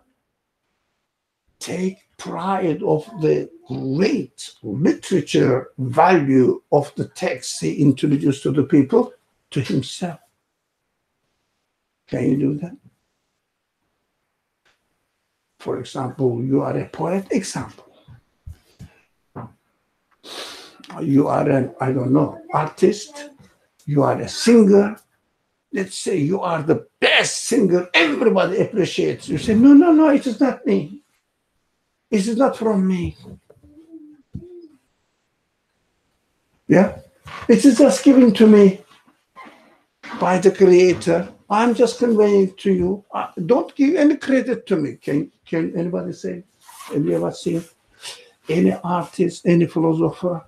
take pride of the great literature value of the text he introduced to the people to himself. Can you do that? For example, you are a poet, example. You are an, I don't know, artist. You are a singer. Let's say you are the best singer. Everybody appreciates you. Say, no, it is not me. It is not from me. Yeah? It is just given to me by the Creator. I'm just conveying it to you. Don't give any credit to me. Can anybody say? Have you ever seen any artist, any philosopher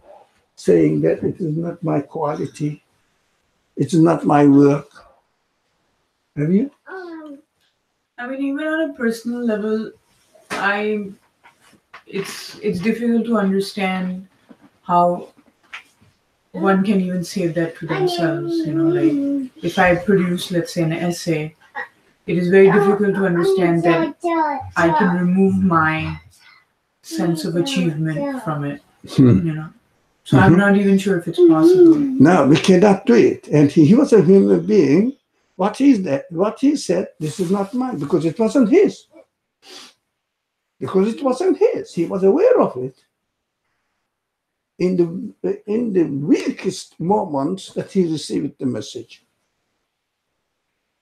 saying that it is not my quality? It is not my work. Have you? I mean, even on a personal level, it's difficult to understand how one can even say that to themselves. You know, like if I produce, let's say, an essay, it is very difficult to understand that I can remove my sense of achievement from it. You know, so I'm not even sure if it's possible. No, we cannot do it. And he was a human being. What is that? What he said, this is not mine, because it wasn't his. Because it wasn't his. He was aware of it. In the weakest moments that he received the message.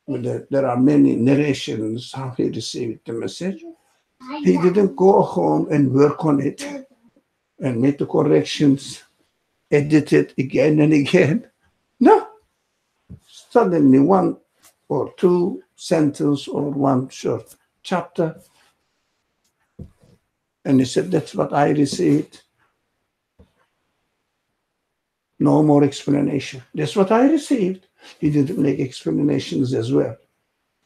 There are many narrations how he received the message. He didn't go home and work on it and make the corrections, edit it again and again. No. Suddenly one or two sentences or one short chapter, And he said, that's what I received. No more explanation. That's what I received. He didn't make explanations as well.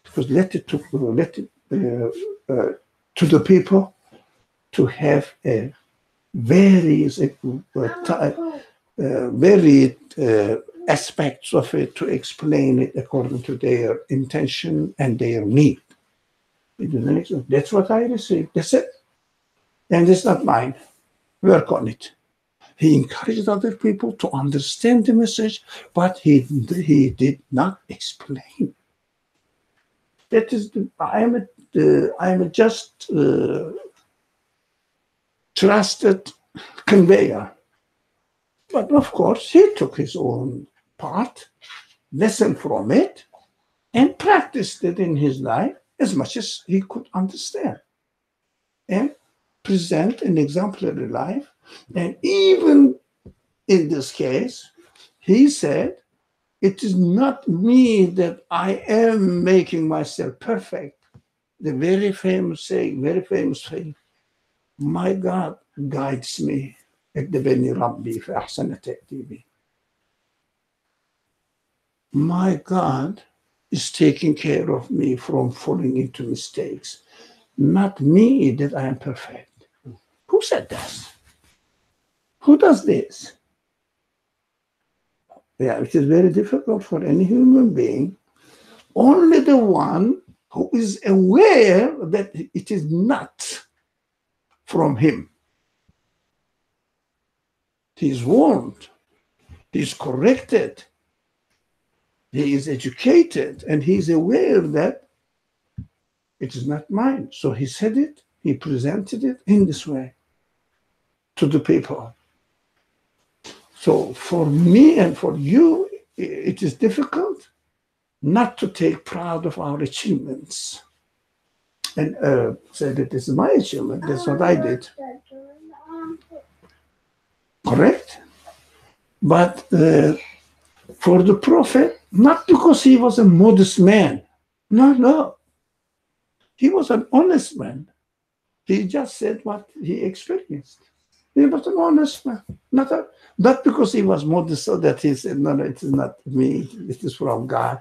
Because let it to the people to have a various varied aspects of it to explain it according to their intention and their need. That's what I received. That's it. And it's not mine. Work on it. He encouraged other people to understand the message, but he did not explain. That is, I am a just trusted conveyor. But of course, he took his own part, listened from it, and practiced it in his life as much as he could understand, and present an exemplary life. And even in this case, he said, it is not me that I am making myself perfect. The very famous saying, my God guides me. My God is taking care of me from falling into mistakes. Not me that I am perfect. Who said this? Who does this? Yeah, it is very difficult for any human being. Only the one who is aware that it is not from him. He is warned. He is corrected. He is educated, and he is aware that it is not mine. So he said it, he presented it in this way to the people. So for me and for you, it is difficult not to take pride of our achievements and say that this is my achievement, that's what I did. Correct? But for the prophet, not because he was a modest man. No. He was an honest man. He just said what he experienced. He was an honest man. Not because he was modest so that he said, no, it is not me, it is from God.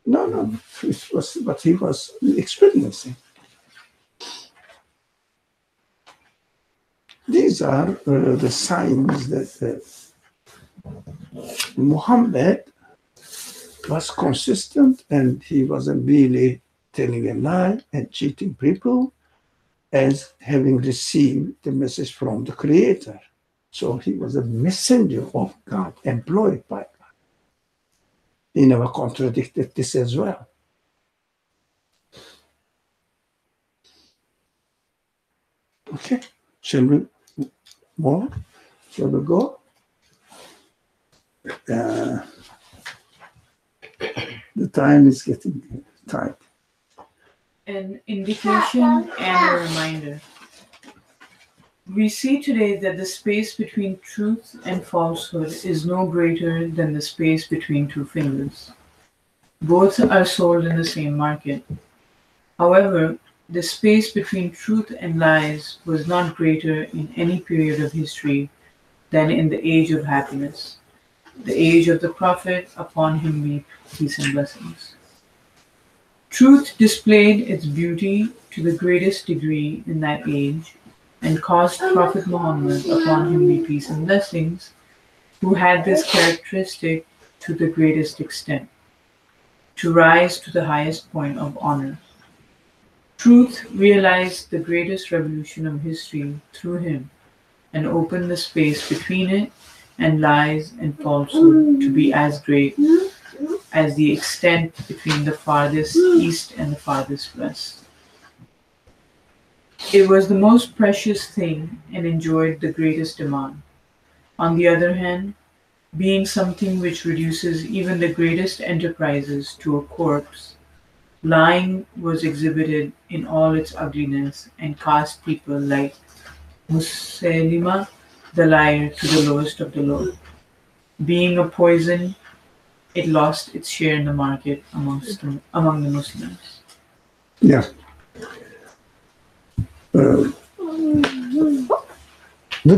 No, it was what he was experiencing. These are the signs that Muhammad was consistent, and he wasn't really telling a lie and cheating people, as having received the message from the Creator. So he was a messenger of God, employed by God. He never contradicted this as well. Okay, shall we more? Shall we go? The time is getting tight. An indication and a reminder. We see today that the space between truth and falsehood is no greater than the space between two fingers. Both are sold in the same market. However, the space between truth and lies was not greater in any period of history than in the age of happiness, the age of the Prophet, upon him be peace and blessings. Truth displayed its beauty to the greatest degree in that age, and caused Prophet Muhammad, upon him be peace and blessings, who had this characteristic to the greatest extent, to rise to the highest point of honor. Truth realized the greatest revolution of history through him, and opened the space between it and lies and falsehood to be as great as the extent between the farthest east and the farthest west. It was the most precious thing and enjoyed the greatest demand. On the other hand, being something which reduces even the greatest enterprises to a corpse, lying was exhibited in all its ugliness and cast people like Musaylima the liar to the lowest of the low. Being a poison, it lost its share in the market among the Muslims. Yeah. The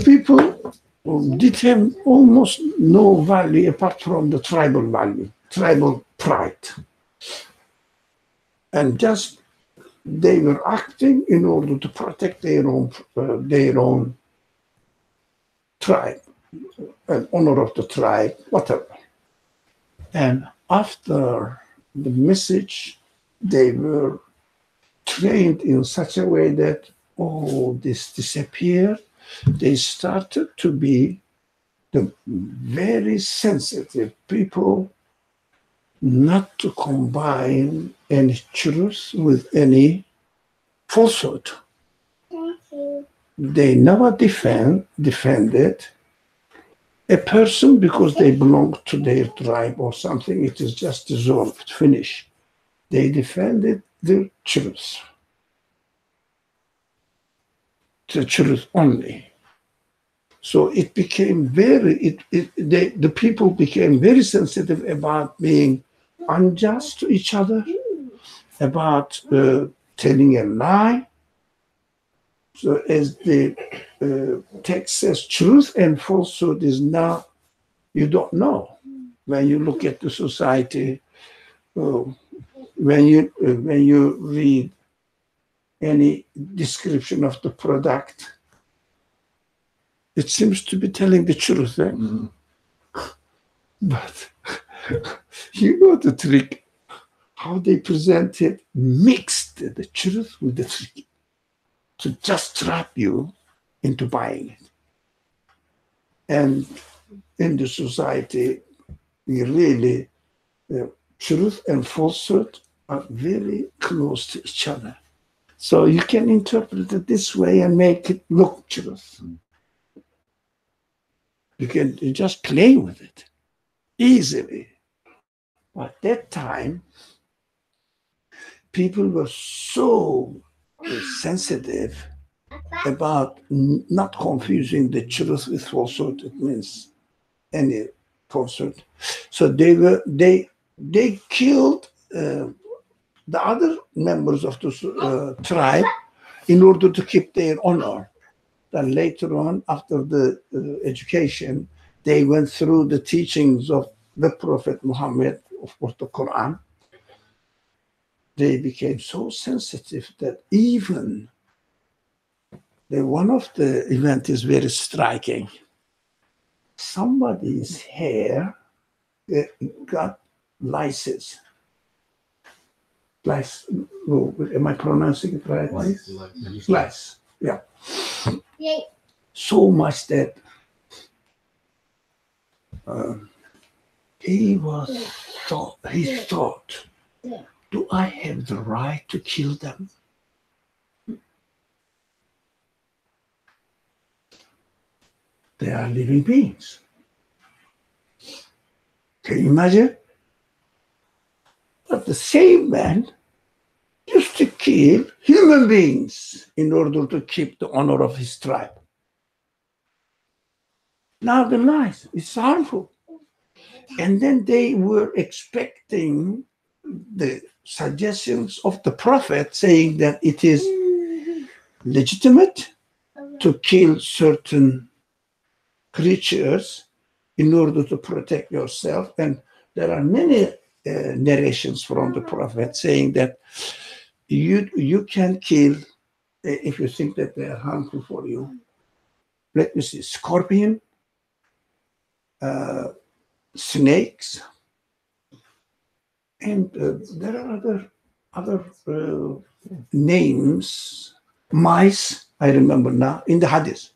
people did have almost no value apart from the tribal value, tribal pride. And just they were acting in order to protect their own tribe and honor of the tribe, whatever. And after the message, they were trained in such a way that all this disappeared. They started to be the very sensitive people, not to combine any truth with any falsehood. They never defended a person because they belong to their tribe or something. It is just dissolved, finished. They defended the truth only. So it became the people became very sensitive about being unjust to each other, about telling a lie. So as the text says, truth and falsehood is now, you don't know. When you look at the society, when you read any description of the product, it seems to be telling the truth. Eh? Mm-hmm. But you know the trick, how they present it, mixed the truth with the trick to just trap you into buying it. And in the society, we really, truth and falsehood are very close to each other. So you can interpret it this way and make it look truth. You just play with it easily. But that time, people were so sensitive about not confusing the truth with falsehood. It means any falsehood. So they killed the other members of the tribe in order to keep their honor. Then later on, after the education, they went through the teachings of the Prophet Muhammad, of course, the Quran. They became so sensitive that even one of the events is very striking. Somebody's hair got lices. Lice. Am I pronouncing it right? Lice. Yeah. Yay. So much that he thought, do I have the right to kill them? They are living beings. Can you imagine? But the same man used to kill human beings in order to keep the honor of his tribe. Now the lies, it's harmful. And then they were expecting the suggestions of the prophet saying that it is legitimate to kill certain creatures in order to protect yourself. And there are many narrations from the prophet saying that you can kill, if you think that they are harmful for you. Let me see, scorpion, snakes, and there are other names, mice, I remember now, in the hadith,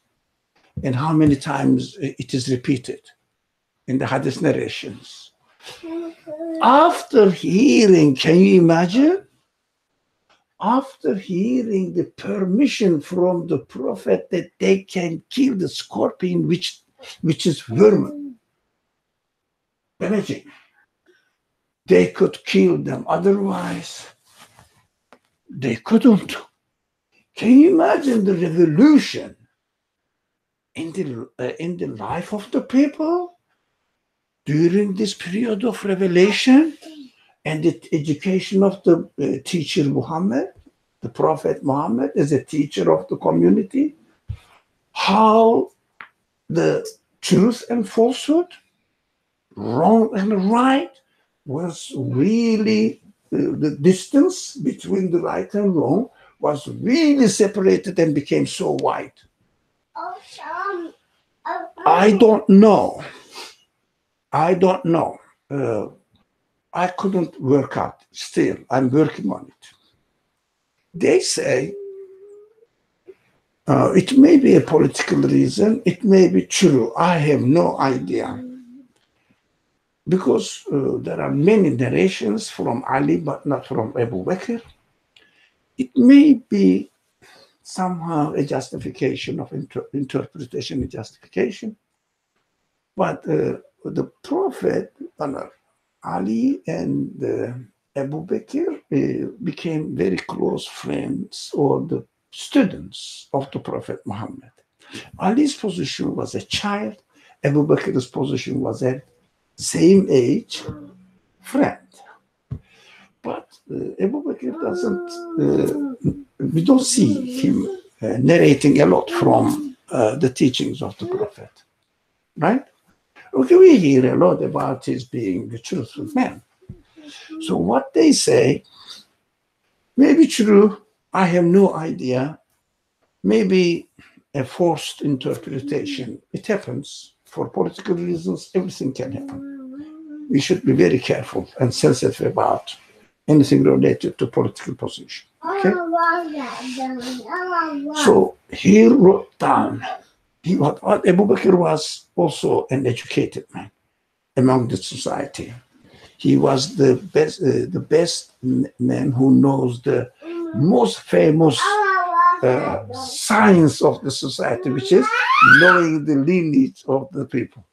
and how many times it is repeated in the hadith narrations. After hearing, can you imagine? After hearing the permission from the prophet that they can kill the scorpion, which is vermin, damaging, they could kill them. Otherwise, they couldn't. Can you imagine the revolution in the life of the people during this period of revelation and the education of the teacher Muhammad? the Prophet Muhammad as a teacher of the community, how the truth and falsehood, wrong and right, was really the distance between the right and wrong was really separated and became so wide. I don't know. I don't know. I couldn't work out. Still, I'm working on it. They say it may be a political reason. It may be true. I have no idea. Because there are many narrations from Ali, but not from Abu Bakr. It may be somehow a justification of interpretation and justification. But the Prophet, Ali and Abu Bakr became very close friends or the students of the Prophet Muhammad. Ali's position was a child. Abu Bakr's position was a same age friend. But Abu Bakr doesn't, we don't see him narrating a lot from the teachings of the Prophet, right? Okay, we hear a lot about his being the truthful man. So what they say may be true. I have no idea. Maybe a forced interpretation. It happens for political reasons. Everything can happen. We should be very careful and sensitive about anything related to political position. Okay? So he wrote down. Abu Bakr was also an educated man among the society. He was the best man who knows the most famous science of the society, which is knowing the lineage of the people.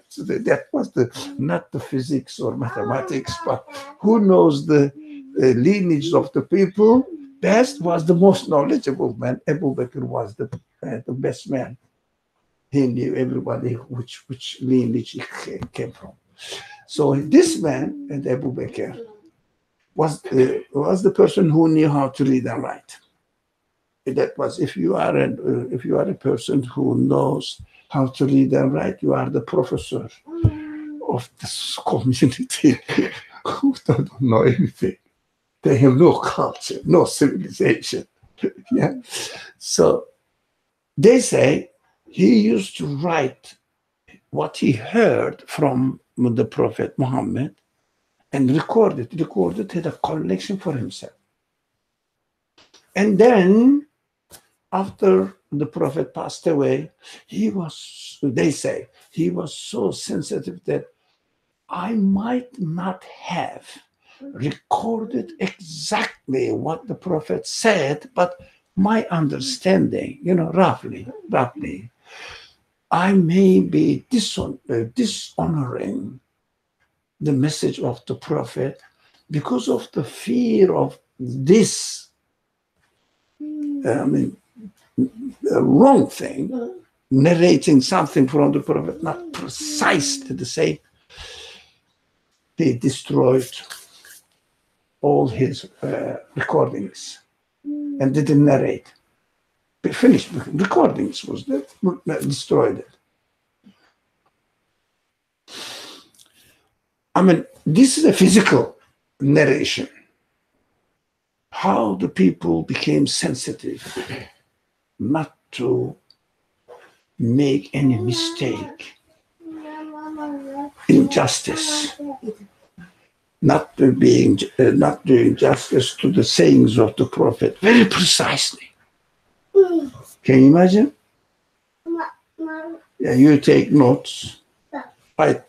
So that was not the physics or mathematics, but who knows the lineage of the people best was the most knowledgeable man. Abu Bakr was the best man. He knew everybody which lineage he came from. So this man, and Abu Bakr, was the person who knew how to read and write. That was if you are a person who knows how to read and write, you are the professor of this community who don't know anything. They have no culture, no civilization. Yeah. So they say he used to write what he heard from the Prophet Muhammad and recorded, had a collection for himself. And then after the Prophet passed away, they say, he was so sensitive that I might not have recorded exactly what the Prophet said, but my understanding, roughly, I may be dishonoring the message of the Prophet because of the fear of this wrong thing, narrating something from the Prophet, not precisely the same. He destroyed all his recordings and didn't narrate. Finished recordings was destroyed it. This is a physical narration. How the people became sensitive not to make any mistake, injustice, not doing justice to the sayings of the Prophet very precisely. Can you imagine? Yeah, you take notes. I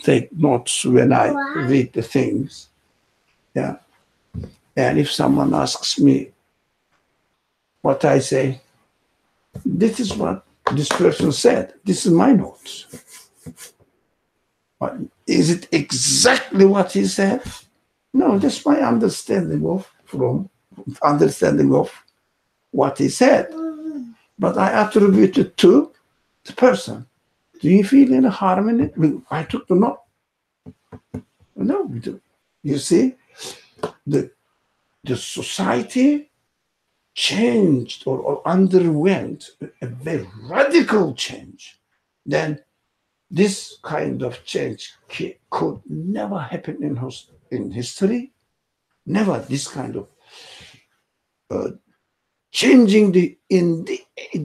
take notes when I read the things. Yeah. And if someone asks me what I say, this is what this person said. This is my notes. But is it exactly what he said? No, that's my understanding of what he said. But I attribute it to the person. Do you feel any harm in it? I took the note. No, we do. You see, the society changed or underwent a very radical change, then this kind of change could never happen in history. Never this kind of changing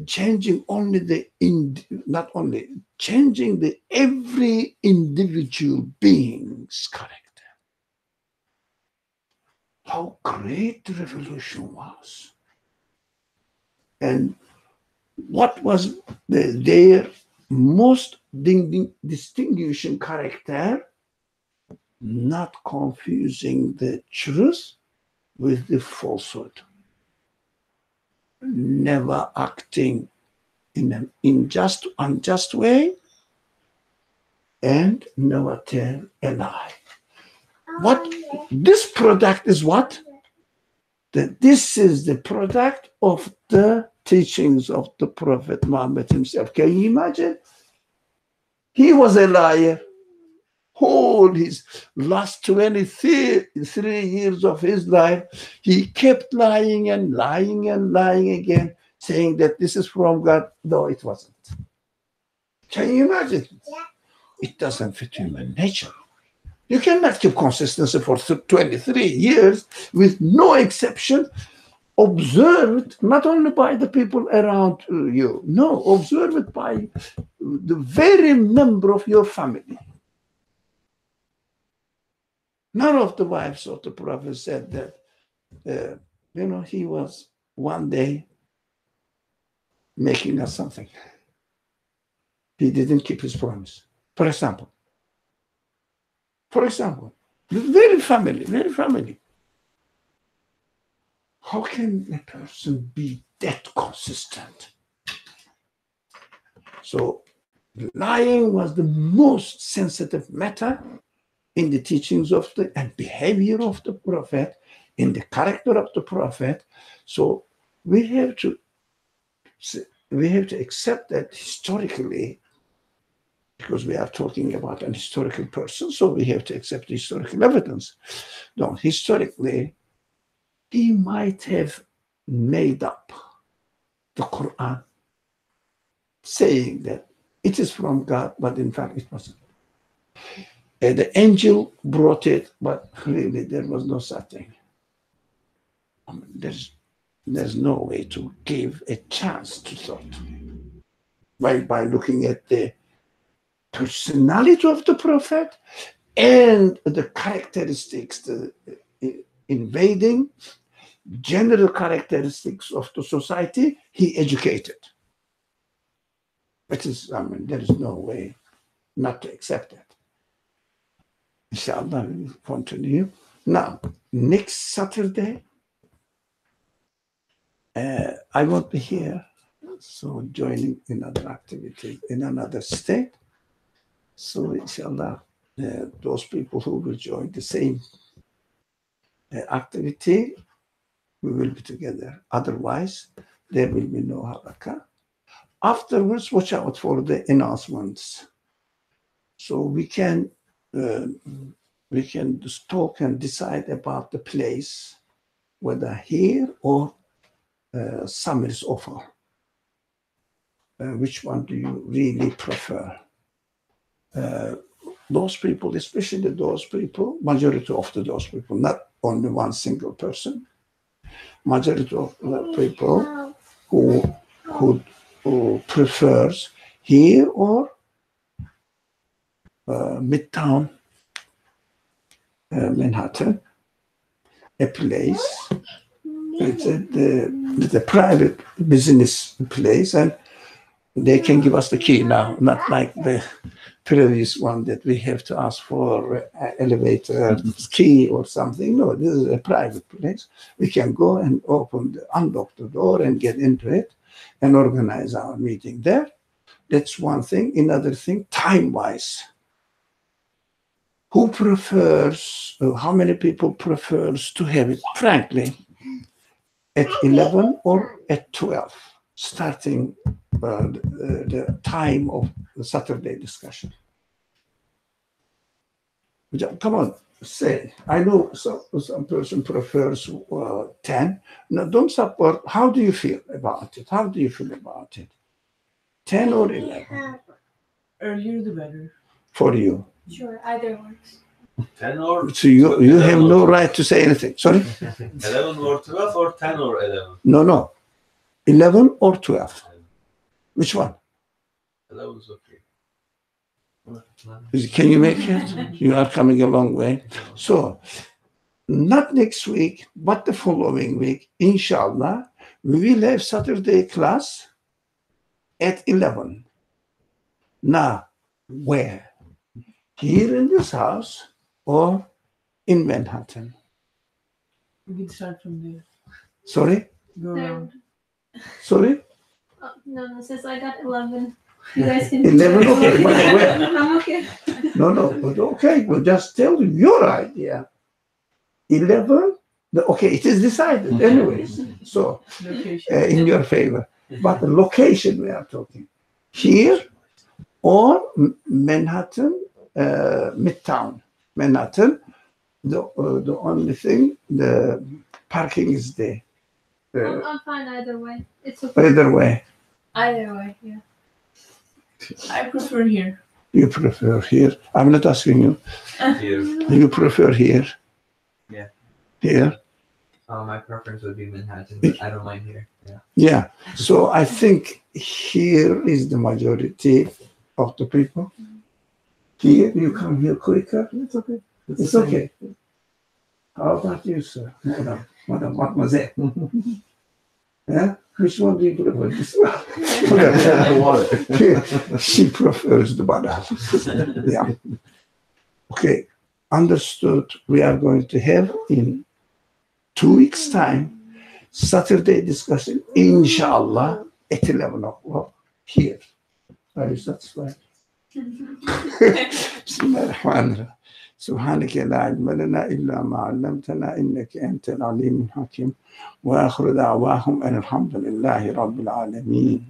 changing only not only changing the every individual being's character. How great the revolution was, and what was their most distinguishing character? Not confusing the truth with the falsehood, never acting in an unjust way, and never tell a lie. What this product is what? That this is the product of the teachings of the Prophet Muhammad himself. Can you imagine? He was a liar. All his last 23 years of his life, he kept lying and lying and lying again, saying that this is from God, though it wasn't. Can you imagine? It doesn't fit human nature. You cannot keep consistency for 23 years with no exception, observed not only by the people around you, no, observed by the very member of your family. None of the wives of the Prophet said that, he was one day making us something. He didn't keep his promise. For example, very family. How can a person be that consistent? So lying was the most sensitive matter in the teachings of and behavior of the Prophet, in the character of the Prophet. So we have to accept that historically, because we are talking about an historical person, so we have to accept the historical evidence. No, historically, he might have made up the Quran, saying that it is from God, but in fact it wasn't. The angel brought it, but really there was no such thing. There's no way to give a chance to thought by looking at the personality of the Prophet and the characteristics, the invading general characteristics of the society he educated. There is no way not to accept that. Inshallah, we will continue. Now, next Saturday, I won't be here, so joining another activity in another state. So, inshallah, those people who will join the same activity, we will be together. Otherwise, there will be no halakha. Afterwards, watch out for the announcements. So we can just talk and decide about the place, whether here or Summer's offer. Which one do you really prefer? Those people, especially those people, majority of those people, not only one single person, majority of the people who prefers here or Midtown Manhattan, a place. It's a private business place, and they can give us the key now, not like the previous one that we have to ask for elevator key or something. No, this is a private place. We can go and unlock the door and get into it and organize our meeting there. That's one thing. Another thing, time-wise. Who prefers, how many people prefers to have it, frankly, at 11 or at 12, starting the time of the Saturday discussion? Come on, say, I know some person prefers 10. No, don't support. How do you feel about it? How do you feel about it? 10 or 11 Earlier the better. for you. Sure, either works. 10 or So you have no right to say anything. Sorry? 11 or 12 or 10 or 11? No. 11 or 12. Which one? 11 is okay. Can you make it? You are coming a long way. So, not next week, but the following week, inshallah, we will have Saturday class at 11. Now, where? Here in this house or in Manhattan? We can start from there. Sorry? Go around. Sorry? Oh, no, since I got 11. You guys can 11, okay. Where? I'm okay. No, but okay, well, just tell me your idea. 11, okay, it is decided anyways. So, Location. in your favor. But the location we are talking. Here or Manhattan, Midtown. Manhattan, the only thing, the parking is there. I'm fine either way. It's okay. Either way, Either way, yeah. I prefer here. you prefer here. I'm not asking you. Here. You prefer here? Yeah. Here? My preference would be Manhattan, but I don't mind here. Yeah. Yeah. So I think here is the majority of the people. Here, you come here quicker. It's okay. It's okay. How about you, sir? Madam, mademoiselle. Yeah? Which one do you prefer? This one? I want it. She prefers the banana. Yeah. Okay. Understood. We are going to have in 2 weeks' time Saturday discussion, inshallah, at 11 o'clock here. Are you satisfied? بسم الله الرحمن الرحيم سبحانك لا علم لنا إلا ما علمتنا إنك أنت العليم الحكيم وآخر دعواهم أن الحمد لله رب العالمين